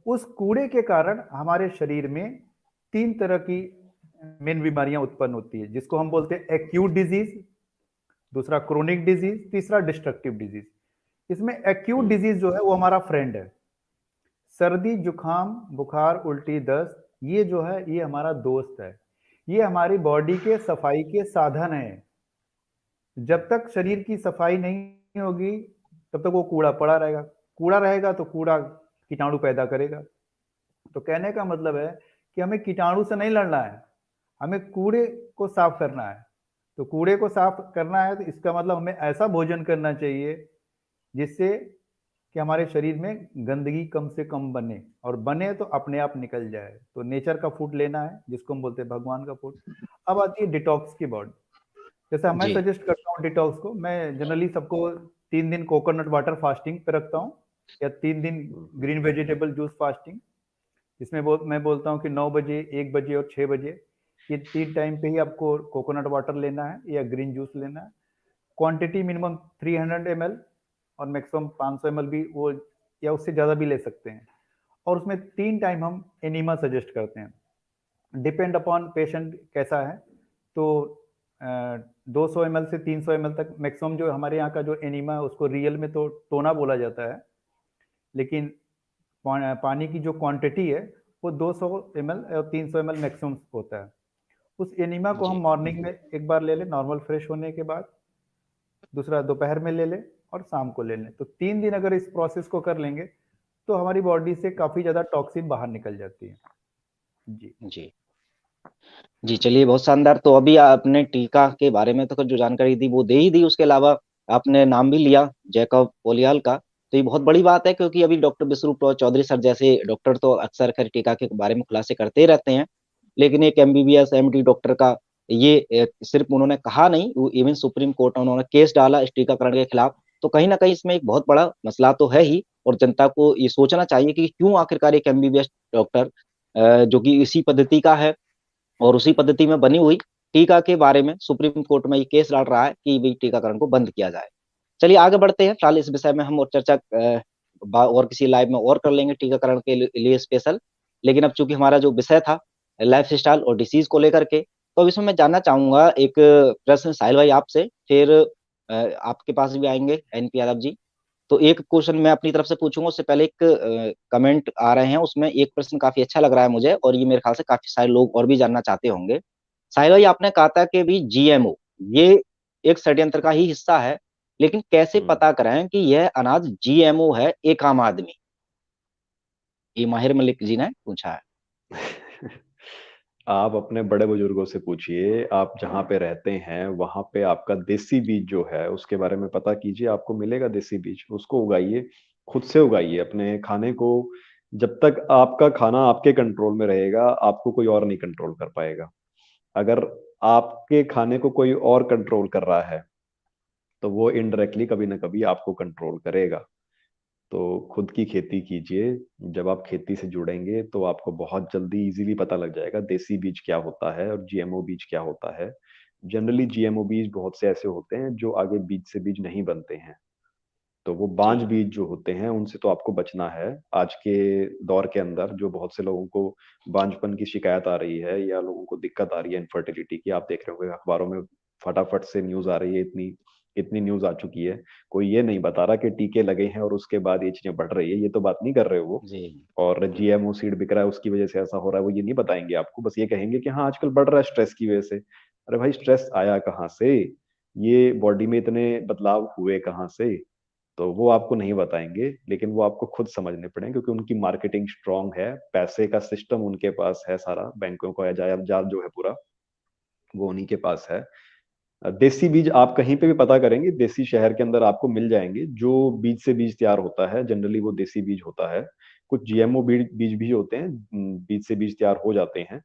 उस कूड़े के कारण हमारे शरीर में 3 तरह की मेन बीमारियां उत्पन्न होती है, जिसको हम बोलते हैं एक्यूट डिजीज, दूसरा क्रोनिक डिजीज, तीसरा डिस्ट्रक्टिव डिजीज। इसमें एक्यूट डिजीज जो है वो हमारा फ्रेंड है। सर्दी, जुकाम, बुखार, उल्टी, दस्त, ये जो है ये हमारा दोस्त है। ये हमारी बॉडी के सफाई के साधन है। जब तक शरीर की सफाई नहीं होगी तब तक वो कूड़ा पड़ा रहेगा। कूड़ा रहेगा तो कूड़ा कीटाणु पैदा करेगा। तो कहने का मतलब है कि हमें कीटाणु से नहीं लड़ना है, हमें कूड़े को साफ करना है। तो कूड़े को साफ करना है तो इसका मतलब हमें ऐसा भोजन करना चाहिए जिससे कि हमारे शरीर में गंदगी कम से कम बने, और बने तो अपने आप निकल जाए। तो नेचर का फूड लेना है, जिसको हम बोलते हैं भगवान का फूड। अब आती है डिटॉक्स की बात। जैसा मैं जी सजेस्ट करता हूँ डिटॉक्स को, मैं जनरली सबको 3 दिन कोकोनट वाटर फास्टिंग पे रखता हूँ, या 3 दिन ग्रीन वेजिटेबल जूस फास्टिंग। इसमें मैं बोलता हूँ कि 9 बजे, 1 बजे और 6 बजे, ये 3 टाइम पे ही आपको कोकोनट वाटर लेना है या ग्रीन जूस लेना है। क्वांटिटी मिनिमम 300 ml और मैक्सिमम 500 ml भी, वो या उससे ज़्यादा भी ले सकते हैं। और उसमें 3 टाइम हम एनिमा सजेस्ट करते हैं, डिपेंड अपॉन पेशेंट कैसा है। तो 200 ml से 300 ml तक मैक्सिमम जो हमारे यहाँ का जो एनिमा है उसको रियल में तो टोना बोला जाता है, लेकिन पानी की जो क्वांटिटी है वो 200 ml और 300 ml मैक्सिमम होता है। उस एनिमा को हम जी मॉर्निंग में एक बार ले लें नॉर्मल फ्रेश होने के बाद, दूसरा दोपहर में ले लें और शाम को ले लें। तो 3 दिन अगर इस प्रोसेस को कर लेंगे तो हमारी बॉडी से काफी ज्यादा टॉक्सिन बाहर निकल जाती है। जी जी जी, चलिए बहुत शानदार। तो अभी आपने टीका के बारे में तो जो जानकारी दी वो दे ही दी, उसके अलावा आपने नाम भी लिया जैकब पोलियाल का। तो ये बहुत बड़ी बात है, क्योंकि अभी डॉक्टर विश्वरूप चौधरी सर जैसे डॉक्टर तो अक्सर खैर टीका के बारे में खुलासे करते ही रहते हैं, लेकिन एक एमबीबीएस एमडी डॉक्टर का ये सिर्फ उन्होंने कहा नहीं, वो इवन सुप्रीम कोर्ट में उन्होंने केस डाला इस टीकाकरण के खिलाफ। तो कहीं ना कहीं इसमें एक बहुत बड़ा मसला तो है ही, और जनता को ये सोचना चाहिए कि क्यों आखिरकार एक एमबीबीएस डॉक्टर जो कि इसी पद्धति का है और उसी पद्धति में बनी हुई टीका के बारे में सुप्रीम कोर्ट में ये केस लड़ रहा है कि भाई टीकाकरण को बंद किया जाए। चलिए आगे बढ़ते हैं। फिलहाल इस विषय में हम और चर्चा और किसी लाइव में और कर लेंगे टीकाकरण के लिए स्पेशल। लेकिन अब चूंकि हमारा जो विषय था लाइफ स्टाइल और डिसीज को लेकर के, तो अब इसमें मैं जानना चाहूंगा एक प्रश्न साहिल भाई आपसे, फिर आपके पास भी आएंगे एनपी यादव जी। तो एक क्वेश्चन मैं अपनी तरफ से पूछूंगा, उससे पहले एक कमेंट आ रहे हैं, उसमें एक प्रश्न काफी अच्छा लग रहा है मुझे, और ये मेरे ख्याल से काफी सारे लोग और भी जानना चाहते होंगे। साहिल भाई, आपने कहा था कि भी जीएमओ ये एक षड्यंत्र का ही हिस्सा है, लेकिन कैसे पता करें कि यह अनाज जीएमओ है एक आम आदमी? ये माहिर मलिक जी ने पूछा है। आप अपने बड़े बुजुर्गों से पूछिए, आप जहाँ पे रहते हैं वहां पे आपका देसी बीज जो है उसके बारे में पता कीजिए, आपको मिलेगा देसी बीज, उसको उगाइए, खुद से उगाइए अपने खाने को। जब तक आपका खाना आपके कंट्रोल में रहेगा आपको कोई और नहीं कंट्रोल कर पाएगा। अगर आपके खाने को कोई और कंट्रोल कर रहा है तो वो इनडायरेक्टली कभी ना कभी आपको कंट्रोल करेगा। तो खुद की खेती कीजिए। जब आप खेती से जुड़ेंगे तो आपको बहुत जल्दी इजीली पता लग जाएगा देसी बीज क्या होता है और जीएमओ बीज क्या होता है। जनरली जीएमओ बीज बहुत से ऐसे होते हैं जो आगे बीज से बीज नहीं बनते हैं, तो वो बांझ जी बीज जो होते हैं उनसे तो आपको बचना है। आज के दौर के अंदर जो बहुत से लोगों को बांझपन की शिकायत आ रही है या लोगों को दिक्कत आ रही है इनफर्टिलिटी की, आप देख रहे होंगे अखबारों में फटाफट से न्यूज आ रही है, इतनी इतनी न्यूज आ चुकी है। कोई ये नहीं बता रहा कि टीके लगे हैं और उसके बाद ये चीजें बढ़ रही है, ये तो बात नहीं कर रहे हो वो। जी और जीएमओ सीड बिक रहा है उसकी वजह से ऐसा हो रहा है, वो ये नहीं बताएंगे आपको, बस ये कहेंगे कि हाँ आजकल बढ़ रहा है स्ट्रेस की वजह से। अरे भाई स्ट्रेस आया कहाँ से, ये बॉडी में इतने बदलाव हुए कहाँ से, तो वो आपको नहीं बताएंगे, लेकिन वो आपको खुद समझने पड़ेंगे क्योंकि उनकी मार्केटिंग स्ट्रांग है, पैसे का सिस्टम उनके पास है सारा, बैंकों का जाल जाल जो है पूरा वो उन्हीं के पास है। देसी बीज आप कहीं पे भी पता करेंगे, देसी शहर के अंदर आपको मिल जाएंगे। जो बीज से बीज तैयार होता है जनरली वो देसी बीज होता है। कुछ जीएमओ बीज बीज भी होते हैं, बीज से बीज तैयार हो जाते हैं।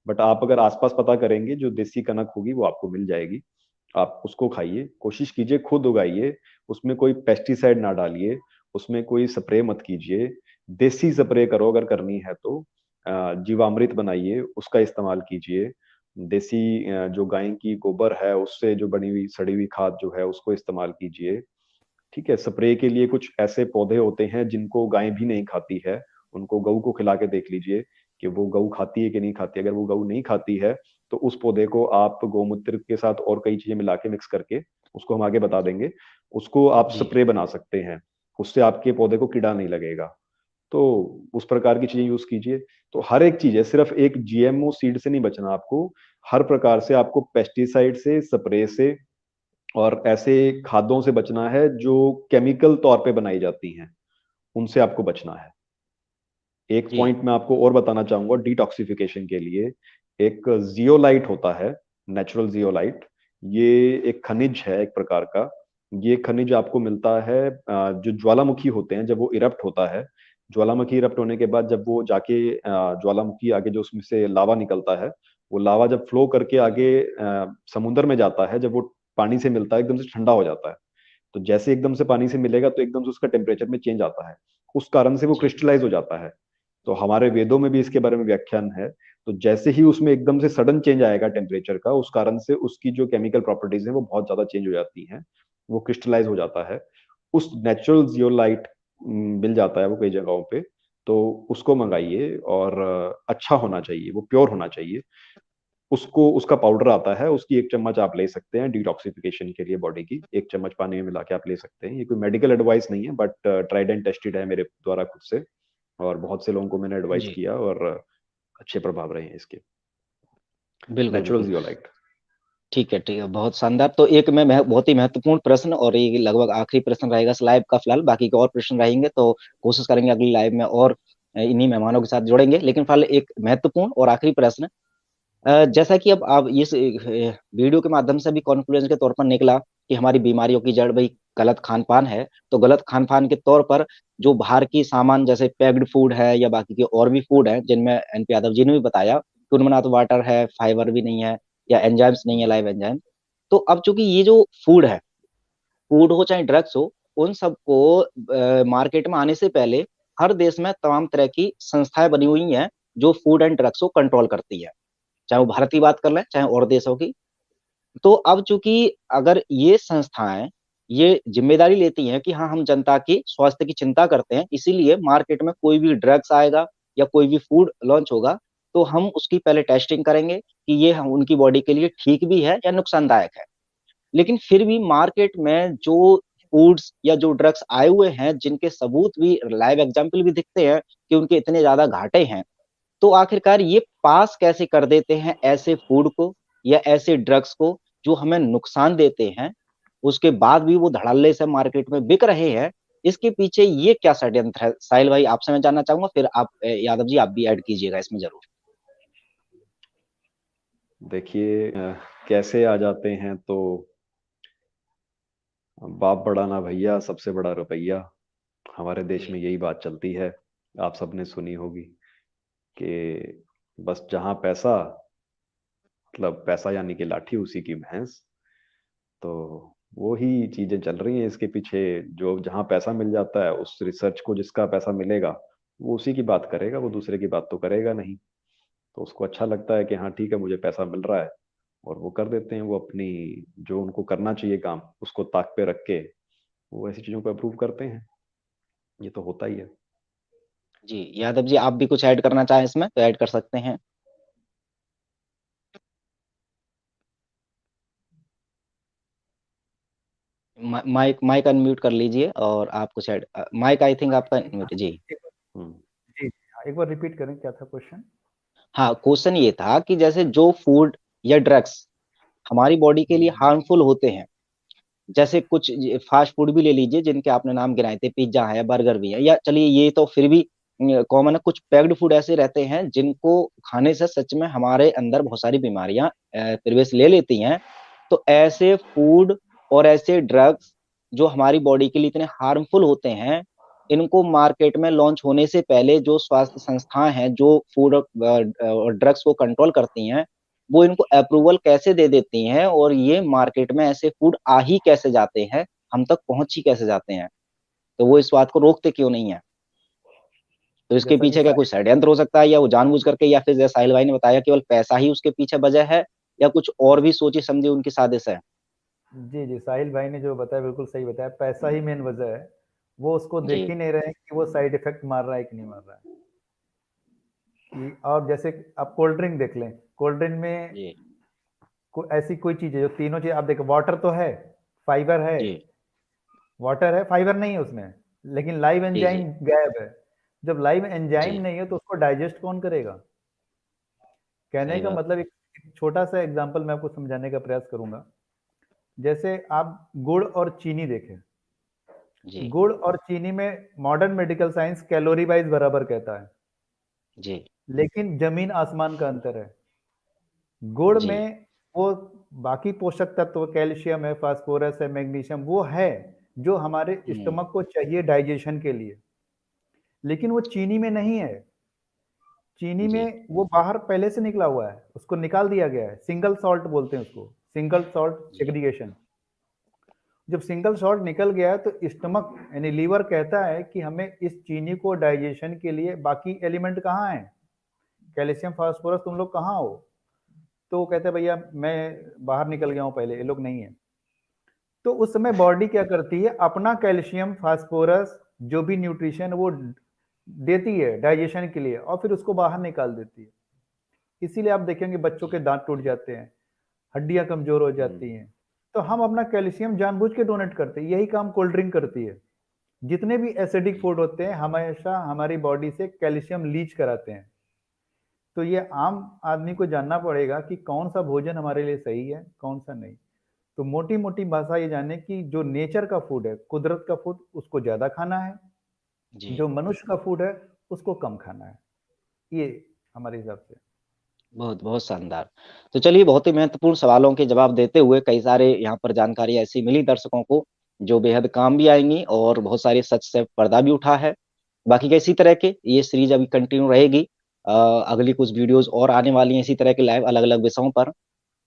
बट आप अगर आसपास पता करेंगे जो देसी कनक होगी वो आपको मिल जाएगी, आप उसको खाइए, कोशिश कीजिए खुद उगाइए, उसमें कोई पेस्टिसाइड ना डालिए, उसमें कोई स्प्रे मत कीजिए। देसी स्प्रे करो अगर करनी है तो, जीवामृत बनाइए उसका इस्तेमाल कीजिए। देसी जो गाय की गोबर है उससे जो बनी हुई सड़ी हुई खाद जो है उसको इस्तेमाल कीजिए। ठीक है, स्प्रे के लिए कुछ ऐसे पौधे होते हैं जिनको गाय भी नहीं खाती है, उनको गऊ को खिला के देख लीजिए कि वो गऊ खाती है कि नहीं खाती। अगर वो गऊ नहीं खाती है तो उस पौधे को आप गौमूत्र के साथ और कई चीजें मिला के मिक्स करके, उसको हम आगे बता देंगे, उसको आप जी स्प्रे बना सकते हैं। उससे आपके पौधे को कीड़ा नहीं लगेगा। तो उस प्रकार की चीजें यूज कीजिए। तो हर एक चीज है, सिर्फ एक जीएमओ सीड से नहीं बचना आपको, हर प्रकार से आपको पेस्टिसाइड से, स्प्रे से और ऐसे खादों से बचना है जो केमिकल तौर पे बनाई जाती हैं, उनसे आपको बचना है। एक जी पॉइंट मैं आपको और बताना चाहूंगा डिटॉक्सिफिकेशन के लिए। एक जियोलाइट होता है, नेचुरल जियोलाइट। ये एक खनिज है एक प्रकार का। ये खनिज आपको मिलता है जो ज्वालामुखी होते हैं जब वो इरप्ट होता है। ज्वालामुखी इरप्ट होने के बाद जब वो जाके ज्वालामुखी आगे जो उसमें से लावा निकलता है, वो लावा जब फ्लो करके आगे समुद्र में जाता है, जब वो पानी से मिलता है एकदम से ठंडा हो जाता है। तो जैसे एकदम से पानी से मिलेगा तो एकदम से उसका टेम्परेचर में चेंज आता है, उस कारण से वो जी क्रिस्टलाइज हो जाता है। तो हमारे वेदों में भी इसके बारे में व्याख्यान है। तो जैसे ही उसमें एकदम से सडन चेंज आएगा टेम्परेचर का, उस कारण से उसकी जो केमिकल प्रॉपर्टीज हैं वो बहुत ज्यादा चेंज हो जाती हैं, वो क्रिस्टलाइज हो जाता है। उस नेचुरल जियोलाइट मिल जाता है वो कई जगहों पे। तो उसको मंगाइए और अच्छा होना चाहिए, वो प्योर होना चाहिए। उसको, उसका पाउडर आता है, उसकी 1 चम्मच आप ले सकते हैं डिटॉक्सिफिकेशन के लिए बॉडी की। 1 चम्मच पानी में मिला के आप ले सकते हैं। ये कोई मेडिकल एडवाइस नहीं है, बट ट्राइड एंड टेस्टेड है मेरे द्वारा खुद से, और बहुत से लोगों को मैंने एडवाइस जी किया और अच्छे प्रभाव रहे हैं इसके। बिल्कुल नेचुरल बिल्कुल। जियोलाइट। ठीक है, बहुत शानदार। तो एक में बहुत ही महत्वपूर्ण प्रश्न, और ये लगभग आखिरी प्रश्न रहेगा इस लाइव का फिलहाल, बाकी के और प्रश्न रहेंगे तो कोशिश करेंगे अगली लाइव में और इन्हीं मेहमानों के साथ जोड़ेंगे। लेकिन फिलहाल एक महत्वपूर्ण और आखिरी प्रश्न, जैसा कि अब आप इस वीडियो के माध्यम से भी कॉन्क्लूजन के तौर पर निकला कि हमारी बीमारियों की जड़ भाई गलत खान पान है। तो गलत खान पान के तौर पर जो बाहर की सामान जैसे पैक्ड फूड है या बाकी के और भी फूड है, जिनमें एनपी यादव जी ने भी बताया कि उनमें ना तो वाटर है, फाइबर भी नहीं है, या एंजाइम्स नहीं है, लाइव एंजाइम। तो अब चूंकि ये जो फूड है, फूड हो चाहे ड्रग्स हो, उन सबको मार्केट में आने से पहले हर देश में तमाम तरह की संस्थाएं बनी हुई हैं जो फूड एंड ड्रग्स को कंट्रोल करती है, चाहे वो भारत की बात कर लें चाहे और देशों की। तो अब चूंकि अगर ये संस्थाएं ये जिम्मेदारी लेती हैं कि हाँ हम जनता की स्वास्थ्य की चिंता करते हैं, इसीलिए मार्केट में कोई भी ड्रग्स आएगा या कोई भी फूड लॉन्च होगा तो हम उसकी पहले टेस्टिंग करेंगे कि ये हम उनकी बॉडी के लिए ठीक भी है या नुकसानदायक है। लेकिन फिर भी मार्केट में जो फूड्स या जो ड्रग्स आए हुए हैं जिनके सबूत भी, लाइव एग्जाम्पल भी दिखते हैं कि उनके इतने ज्यादा घाटे हैं, तो आखिरकार ये पास कैसे कर देते हैं ऐसे फूड को या ऐसे ड्रग्स को जो हमें नुकसान देते हैं, उसके बाद भी वो धड़ल्ले से मार्केट में बिक रहे हैं। इसके पीछे ये क्या षड्यंत्र है, साहिल भाई आपसे मैं जानना चाहूंगा, फिर आप यादव जी आप भी ऐड कीजिएगा इसमें जरूर। देखिए कैसे आ जाते हैं तो बाप बड़ा ना भैया, सबसे बड़ा रुपया। हमारे देश जी में यही बात चलती है, आप सबने सुनी होगी कि बस जहां पैसा, मतलब पैसा यानी कि लाठी उसी की भैंस। तो वो ही चीजें चल रही हैं इसके पीछे। जो जहां पैसा मिल जाता है, उस रिसर्च को जिसका पैसा मिलेगा वो उसी की बात करेगा, वो दूसरे की बात तो करेगा नहीं। तो उसको अच्छा लगता है कि हाँ ठीक है मुझे पैसा मिल रहा है, और वो कर देते हैं। वो अपनी जो उनको करना चाहिए काम, उसको ताक पे रख के वो ऐसी चीजों को अप्रूव करते हैं। ये तो होता ही है। जी यादव जी आप भी कुछ ऐड करना चाहें इसमें तो ऐड कर सकते हैं। माइक माइक अनम्यूट कर लीजिए और आप कुछ ऐड, माइक आई थिंक आपका हाँ, अनम्यूट जी। हम्म। जी हाँ, एक बार रिपीट करें, क्या था क्वेश्चन? हाँ, क्वेश्चन ये था कि जैसे जो फूड या ड्रग्स हमारी बॉडी के लिए हार्मफुल होते हैं, जैसे कुछ फास्ट फूड भी ले लीजिए जिनके आपने नाम गिनाए थे, पिज्जा है, बर्गर भी है, या चलिए ये तो फिर भी कॉमन है, कुछ पैक्ड फूड ऐसे रहते हैं जिनको खाने से सच में हमारे अंदर बहुत सारी बीमारियां प्रवेश ले लेती हैं। तो ऐसे फूड और ऐसे ड्रग्स जो हमारी बॉडी के लिए इतने हार्मफुल होते हैं, इनको मार्केट में लॉन्च होने से पहले जो स्वास्थ्य संस्थाएं हैं जो फूड और ड्रग्स को कंट्रोल करती हैं, वो इनको अप्रूवल कैसे दे देती हैं, और ये मार्केट में ऐसे फूड आ ही कैसे जाते हैं, हम तक पहुंच ही कैसे जाते हैं, तो वो इस बात को रोकते क्यों नहीं है? तो इसके जैसा कि पीछे क्या कोई षड्यंत्र हो सकता है, या वो जानबूझ करके, या फिर जैसे साहिल भाई ने बताया केवल पैसा ही उसके पीछे वजह है, या कुछ और भी सोची समझी उनकी साजिश है? जी जी, साहिल भाई ने जो बताया बिल्कुल सही बताया, पैसा ही मेन वजह है। वो उसको देख जी ही नहीं रहे हैं कि वो साइड इफेक्ट मार रहा है कि नहीं मार रहा है। और जैसे आप कोल्ड ड्रिंक देख लें, कोल्ड ड्रिंक में जी ऐसी कोई चीज है जो तीनों चीज आप देखो, वाटर तो है, फाइबर है, जी वाटर है, फाइबर नहीं है उसमें, लेकिन लाइव जी जी। एंजाइम गायब है। जब लाइव एंजाइम जी नहीं है तो उसको डाइजेस्ट कौन करेगा? कहने सही का बात। मतलब एक छोटा सा एग्जांपल मैं आपको समझाने का प्रयास करूंगा। जैसे आप गुड़ और चीनी देखें, जी गुड़ और चीनी में modern medical science calorie wise बराबर कहता है, जी लेकिन जमीन आसमान का अंतर है। गुड़ जी। में वो बाकी पोषक तत्व, कैल्शियम है, फास्फोरस है, मैग्नीशियम, वो है जो हमारे हम्म। स्टमक को चाहिए डाइजेशन के लिए, लेकिन वो चीनी में नहीं है। चीनी जी में वो बाहर पहले से निकला हुआ है, उसको निकाल दिया गया है, सिंगल सॉल्ट बोलते हैं उसको, सिंगल सॉल्ट जी सेग्रीगेशन। जब सिंगल सॉल्ट निकल गया है तो स्टमक यानी लीवर कहता है कि हमें इस चीनी को डाइजेशन के लिए, बाकी एलिमेंट कहाँ है, कैल्शियम फास्फोरस तुम लोग कहाँ हो? तो वो कहते हैं भैया मैं बाहर निकल गया हूँ पहले, ये लोग नहीं है। तो उस समय बॉडी क्या करती है, अपना कैल्शियम फास्फोरस जो भी न्यूट्रिशन वो देती है डाइजेशन के लिए, और फिर उसको बाहर निकाल देती है। इसीलिए आप देखेंगे बच्चों के दांत टूट जाते हैं, हड्डियां कमजोर हो हम्म। जाती हैं। तो हम अपना कैल्शियम जानबूझ के डोनेट करते हैं, यही काम कोल्ड ड्रिंक करती है। जितने भी एसिडिक फूड होते हैं हमेशा हमारी बॉडी से कैल्शियम लीच कराते हैं। तो ये आम आदमी को जानना पड़ेगा कि कौन सा भोजन हमारे लिए सही है, कौन सा नहीं। तो मोटी मोटी भाषा ये जाने कि जो नेचर का फूड है, कुदरत का फूड, उसको ज्यादा खाना है, जी। जो मनुष्य का फूड है उसको कम खाना है, ये हमारे हिसाब से। बहुत बहुत शानदार। तो चलिए, बहुत ही महत्वपूर्ण सवालों के जवाब देते हुए कई सारे यहाँ पर जानकारी ऐसी मिली दर्शकों को जो बेहद काम भी आएंगी, और बहुत सारे सच से पर्दा भी उठा है। बाकी का इसी तरह के ये सीरीज अभी कंटिन्यू रहेगी। अगली कुछ वीडियोस और आने वाली हैं इसी तरह के लाइव अलग अलग विषयों पर।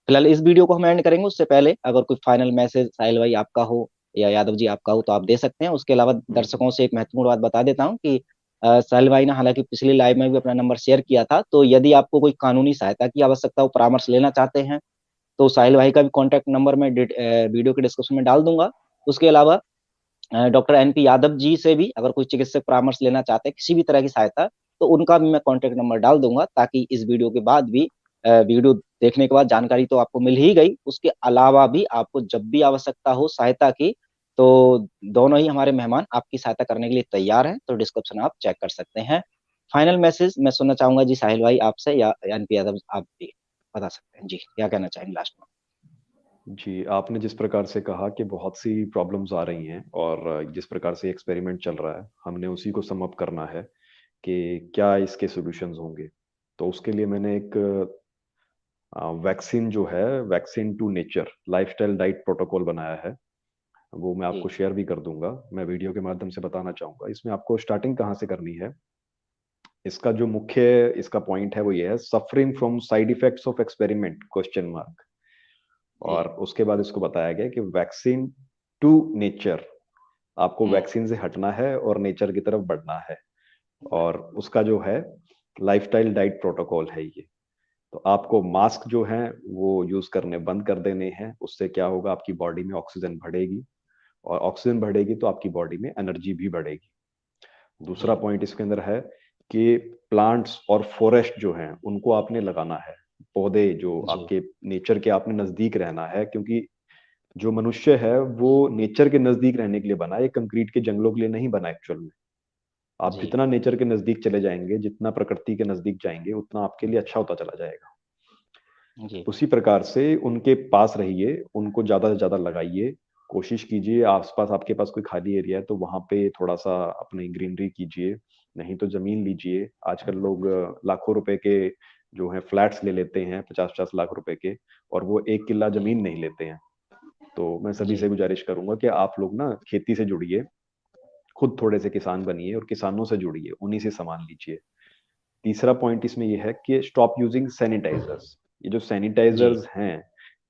फिलहाल इस वीडियो को हम एंड करेंगे, उससे पहले अगर कोई फाइनल मैसेज साहिल भाई आपका हो या यादव जी आपका हो तो आप दे सकते हैं। उसके अलावा दर्शकों से एक महत्वपूर्ण बात बता देता हूँ कि साहिल भाई ने हालांकि पिछली लाइव में भी अपना नंबर शेयर किया था, तो यदि आपको कोई कानूनी सहायता की आवश्यकता हो, परामर्श लेना चाहते हैं, तो साहिल भाई का भी कॉन्टैक्ट नंबर मैं वीडियो के डिस्क्रिप्शन में डाल दूंगा। उसके अलावा डॉक्टर एनपी यादव जी से भी अगर कोई चिकित्सक परामर्श लेना चाहते हैं, किसी भी तरह की सहायता, तो उनका भी मैं कॉन्टैक्ट नंबर डाल दूंगा, ताकि इस वीडियो के बाद भी वीडियो देखने के बाद जानकारी तो आपको मिल ही गई, उसके अलावा भी आपको जब भी आवश्यकता हो सहायता की, तो दोनों ही हमारे मेहमान आपकी सहायता करने के लिए तैयार हैं। तो डिस्क्रिप्शन आप चेक कर सकते हैं। फाइनल मैसेज मैं सुनना चाहूंगा जी साहिल भाई आपसे, या एनपी यादव आप भी बता सकते हैं जी, क्या कहना चाहेंगे लास्ट में? जी, आपने जिस प्रकार से कहा कि बहुत सी प्रॉब्लम्स आ रही हैं और जिस प्रकार से एक्सपेरिमेंट चल रहा है, हमने उसी को सम अप करना है कि क्या इसके सॉल्यूशंस होंगे। तो उसके लिए मैंने एक वैक्सीन जो है, vaccine to nature lifestyle diet protocol बनाया है। वो मैं जी आपको शेयर भी कर दूंगा। मैं वीडियो के माध्यम से बताना चाहूंगा इसमें आपको स्टार्टिंग कहाँ से करनी है। इसका जो मुख्य इसका पॉइंट है वो ये है, suffering from side effects of experiment question mark. जी और उसके बाद इसको बताया गया कि वैक्सीन टू नेचर, आपको हम्म वैक्सीन से हटना है और नेचर की तरफ बढ़ना है। और उसका जो है लाइफस्टाइल डाइट प्रोटोकॉल है ये। तो आपको मास्क जो है वो यूज करने बंद कर देने हैं। उससे क्या होगा, आपकी बॉडी में ऑक्सीजन बढ़ेगी, और ऑक्सीजन बढ़ेगी तो आपकी बॉडी में एनर्जी भी बढ़ेगी। दूसरा जी पॉइंट इसके अंदर है कि प्लांट्स और फॉरेस्ट जो हैं उनको आपने लगाना है। पौधे जो जी आपके नेचर के आपने नजदीक रहना है, क्योंकि जो मनुष्य है वो नेचर के नजदीक रहने के लिए बना है, कंक्रीट के जंगलों के लिए नहीं बना एक्चुअल में। आप जी जितना नेचर के नजदीक चले जाएंगे, जितना प्रकृति के नजदीक जाएंगे, उतना आपके लिए अच्छा होता चला जाएगा। जी उसी प्रकार से उनके पास रहिए, उनको ज्यादा से ज्यादा लगाइए। कोशिश कीजिए आसपास आपके पास कोई खाली एरिया है तो वहां पे थोड़ा सा अपनी ग्रीनरी कीजिए। नहीं तो जमीन लीजिए। आजकल लोग लाखों रुपए के जो है फ्लैट्स ले लेते हैं, 50-50 लाख रुपए के, और वो 1 किल्ला जी जमीन नहीं लेते हैं। तो मैं सभी जी से गुजारिश करूंगा कि आप लोग ना खेती से जुड़िए, खुद थोड़े से किसान बनिए और किसानों से जुड़िए, उन्हीं से सामान लीजिए। तीसरा पॉइंट इसमें यह है कि स्टॉप यूजिंग सैनिटाइजर्स। ये जो जी सैनिटाइजर्स हैं,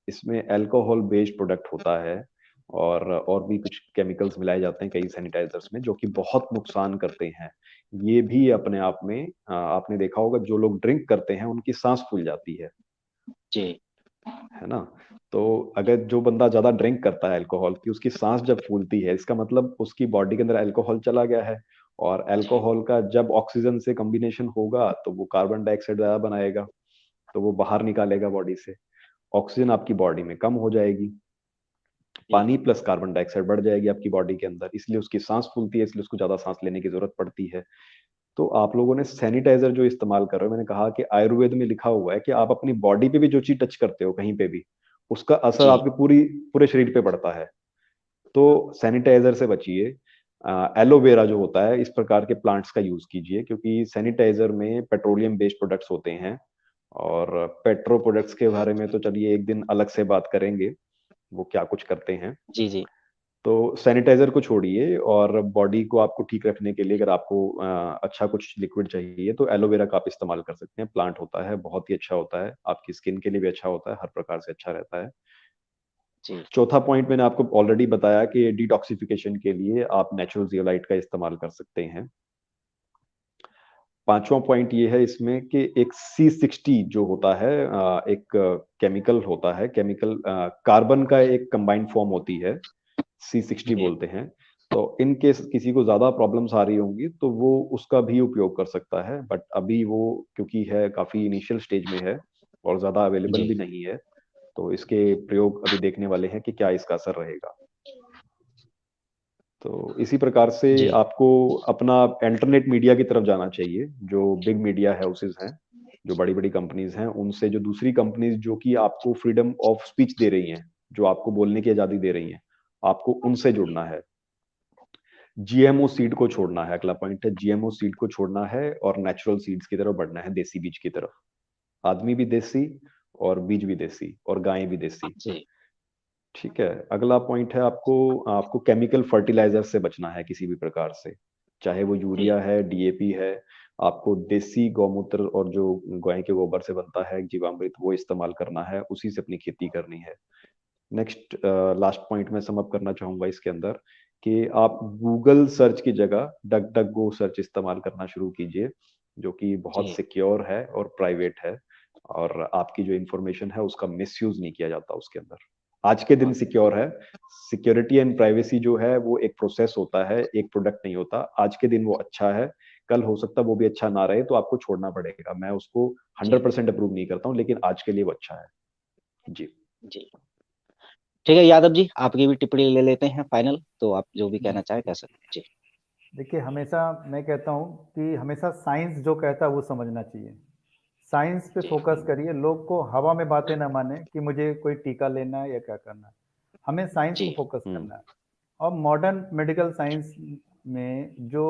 इसमें अल्कोहल बेस्ड प्रोडक्ट होता है, और भी कुछ केमिकल्स मिलाए जाते हैं कई सैनिटाइजर्स में, जो कि बहुत नुकसान करते हैं। ये भी अपने आप में आपने देखा होगा, जो लोग ड्रिंक करते हैं उनकी सांस फूल जाती जी है ना। तो अगर जो बंदा ज्यादा ड्रिंक करता है अल्कोहल की, उसकी सांस जब फूलती है, इसका मतलब उसकी बॉडी के अंदर अल्कोहल चला गया है, और अल्कोहल का जब ऑक्सीजन से कॉम्बिनेशन होगा तो वो कार्बन डाइऑक्साइड ज्यादा बनाएगा, तो वो बाहर निकालेगा बॉडी से, ऑक्सीजन आपकी बॉडी में कम हो जाएगी, पानी प्लस कार्बन डाइऑक्साइड बढ़ जाएगी आपकी बॉडी के अंदर, इसलिए उसकी सांस फूलती है, इसलिए उसको ज्यादा सांस लेने की जरूरत पड़ती है। तो आप लोगों ने सैनिटाइजर जो इस्तेमाल कर रहे हो, मैंने कहा कि आयुर्वेद में लिखा हुआ है कि आप अपनी बॉडी पे भी जो चीज टच करते हो कहीं पे भी, उसका असर जी आपके पूरे शरीर पे पड़ता है। तो सैनिटाइजर से बचिए। एलोवेरा जो होता है, इस प्रकार के प्लांट्स का यूज कीजिए, क्योंकि सैनिटाइजर में पेट्रोलियम बेस्ड प्रोडक्ट्स होते हैं। और पेट्रो प्रोडक्ट्स के बारे में तो चलिए एक दिन अलग से बात करेंगे, वो क्या कुछ करते हैं। जी जी तो सैनिटाइजर को छोड़िए, और बॉडी को आपको ठीक रखने के लिए अगर आपको अच्छा कुछ लिक्विड चाहिए तो एलोवेरा का आप इस्तेमाल कर सकते हैं। प्लांट होता है, बहुत ही अच्छा होता है, आपकी स्किन के लिए भी अच्छा होता है, हर प्रकार से अच्छा रहता है। जी चौथा पॉइंट मैंने आपको ऑलरेडी बताया कि डिटॉक्सिफिकेशन के लिए आप नेचुरल जियोलाइट का इस्तेमाल कर सकते हैं। पांचवा पॉइंट ये है इसमें कि एक C60 जो होता है, एक केमिकल होता है, केमिकल कार्बन का एक कंबाइंड फॉर्म होती है, C60 जी बोलते हैं। तो इन केस किसी को ज्यादा प्रॉब्लम्स आ रही होंगी तो वो उसका भी उपयोग कर सकता है, बट अभी वो क्योंकि है काफी इनिशियल स्टेज में है और ज्यादा अवेलेबल जी भी नहीं है, तो इसके प्रयोग अभी देखने वाले हैं कि क्या इसका असर रहेगा। तो इसी प्रकार से जी आपको अपना इंटरनेट मीडिया की तरफ जाना चाहिए, जो बिग मीडिया हाउसेज हैं, जो बड़ी बड़ी कंपनीज हैं, उनसे, जो दूसरी कंपनीज जो कि आपको फ्रीडम ऑफ स्पीच दे रही हैं, जो आपको बोलने की आजादी दे रही हैं, आपको उनसे जुड़ना है। जीएमओ सीड को छोड़ना है, अगला पॉइंट है, जीएमओ सीड को छोड़ना है और नेचुरल सीड्स की तरफ बढ़ना है, देसी बीज की तरफ। आदमी भी देसी और बीज भी देसी और गायें भी देसी। जी ठीक है। अगला पॉइंट है, आपको आपको केमिकल फर्टिलाइजर से बचना है किसी भी प्रकार से, चाहे वो जी यूरिया है, डीएपी है। आपको देसी गौमूत्र और जो गाय के गोबर से बनता है जीवामृत, वो इस्तेमाल करना है, उसी से अपनी खेती करनी है। नेक्स्ट लास्ट पॉइंट मैं समअप करना चाहूंगा इसके अंदर, कि आप गूगल सर्च की जगह डक डक गो सर्च इस्तेमाल करना शुरू कीजिए, जो कि बहुत जी सिक्योर है और प्राइवेट है, और आपकी जो इंफॉर्मेशन है उसका मिसयूज नहीं किया जाता उसके अंदर। आज के दिन बहुत सिक्योर है। सिक्योरिटी एंड प्राइवेसी जो है वो एक प्रोसेस होता है, एक प्रोडक्ट नहीं होता। आज के दिन वो अच्छा है, कल हो सकता है वो भी अच्छा ना रहे, तो आपको छोड़ना पड़ेगा। मैं उसको जी 100% अप्रूव नहीं करता हूँ, लेकिन आज के लिए वो अच्छा है। जी। जी ठीक है यादव जी, आपकी भी टिप्पणी ले लेते हैं फाइनल, तो आप जो भी कहना चाहें कह सकते हैं जी। देखिए, हमेशा मैं कहता हूँ कि हमेशा साइंस जो कहता है वो समझना चाहिए। साइंस पे जी फोकस करिए, लोग को हवा में बातें ना माने कि मुझे कोई टीका लेना है या क्या करना है। हमें साइंस जी को फोकस हम्म। करना है। और मॉडर्न मेडिकल साइंस में जो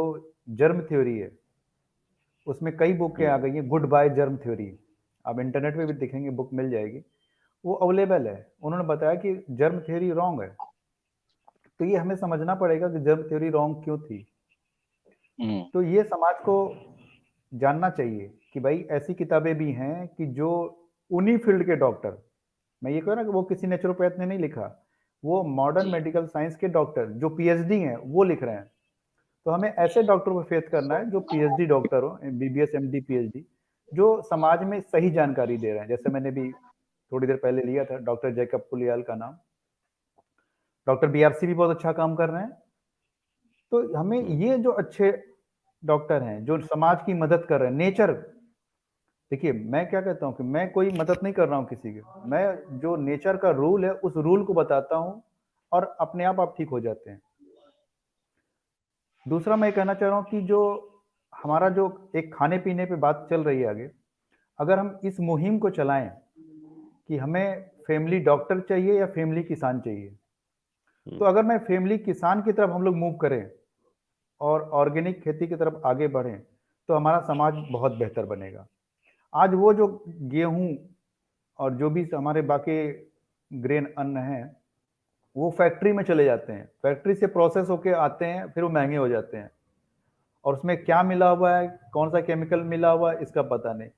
जर्म थ्योरी है, उसमें कई बुकें आ हम्म। गई हैं। गुड बाय जर्म थ्योरी, आप इंटरनेट पे भी देखेंगे, बुक मिल जाएगी, वो अवेलेबल है। उन्होंने बताया कि जर्म थ्योरी रॉन्ग है। तो ये हमें समझना पड़ेगा कि जर्म थ्योरी रॉन्ग क्यों थी। हम्म तो ये समाज को जानना चाहिए कि भाई ऐसी किताबें भी हैं कि जो उन्हीं फील्ड के डॉक्टर, मैं ये कह रहा कि वो किसी नेचुरोपैथ ने नहीं लिखा, वो मॉडर्न जी मेडिकल साइंस के डॉक्टर जो पीएचडी हैं वो लिख रहे हैं। तो हमें ऐसे डॉक्टर पर फेथ करना है जो पीएचडी डॉक्टर हो, बीबीएस एमडी पीएचडी, जो समाज में सही जानकारी दे रहे हैं। जैसे मैंने भी थोड़ी देर पहले लिया था डॉक्टर जैकब पुलियाल का नाम, डॉक्टर बीआरसी भी बहुत अच्छा काम कर रहे हैं। तो हमें हम्म। ये जो अच्छे डॉक्टर हैं जो समाज की मदद कर रहे हैं, नेचर, देखिए मैं क्या कहता हूँ कि मैं कोई मदद नहीं कर रहा हूँ किसी की, मैं जो नेचर का रूल है उस रूल को बताता हूँ और अपने आप ठीक हो जाते हैं। दूसरा मैं कहना चाह रहा हूँ कि जो हमारा जो एक खाने पीने पे बात चल रही है आगे, अगर हम इस मुहिम को चलाएं कि हमें फैमिली डॉक्टर चाहिए या फैमिली किसान चाहिए, हम्म। तो अगर मैं फैमिली किसान की तरफ हम लोग मूव करें और ऑर्गेनिक खेती की तरफ आगे बढ़ें, तो हमारा समाज बहुत बेहतर बनेगा। आज वो जो गेहूं और जो भी हमारे बाकी ग्रेन अन्न हैं, वो फैक्ट्री में चले जाते हैं, फैक्ट्री से प्रोसेस होके आते हैं, फिर वो महंगे हो जाते हैं, और उसमें क्या मिला हुआ है, कौन सा केमिकल मिला हुआ है, इसका पता नहीं।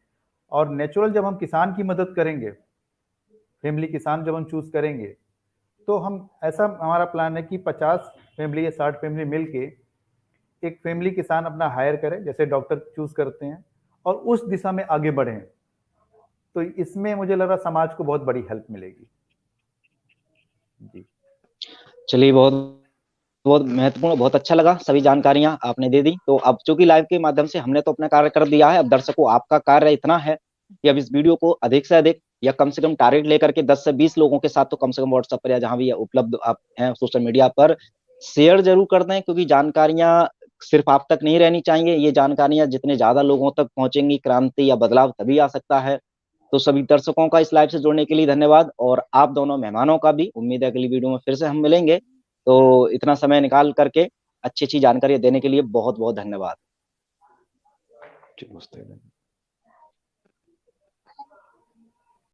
और नेचुरल जब हम किसान की मदद करेंगे, फैमिली किसान जब हम चूज करेंगे, तो हम ऐसा हमारा प्लान है कि 50 फैमिली या 60 फैमिली मिलके एक फैमिली किसान अपना हायर करें, जैसे डॉक्टर चूज करते हैं, और उस दिशा में आगे बढ़ें। तो इसमें मुझे लग रहा समाज को बहुत बड़ी हेल्प मिलेगी। जी। चलिए बहुत बहुत महत्वपूर्ण, बहुत अच्छा लगा, सभी जानकारियां आपने दे दी। तो अब चूंकि लाइव के माध्यम से हमने तो अपना कार्य कर दिया है, अब दर्शकों आपका कार्य इतना है कि अब इस वीडियो को अधिक से अधिक या कम से कम टारगेट लेकर के 10 से 20 लोगों के साथ तो कम से कम व्हाट्सएप पर या जहां भी उपलब्ध आप हैं सोशल मीडिया पर शेयर जरूर कर दें, क्योंकि जानकारियां सिर्फ आप तक नहीं रहनी चाहिए। ये जानकारियां जितने ज्यादा लोगों तक पहुंचेंगी, क्रांति या बदलाव तभी आ सकता है। तो सभी दर्शकों का इस लाइव से जुड़ने के लिए धन्यवाद, और आप दोनों मेहमानों का भी। उम्मीद है अगली वीडियो में फिर से हम मिलेंगे। तो इतना समय निकाल करके अच्छी अच्छी जानकारी देने के लिए बहुत बहुत धन्यवाद। नमस्ते।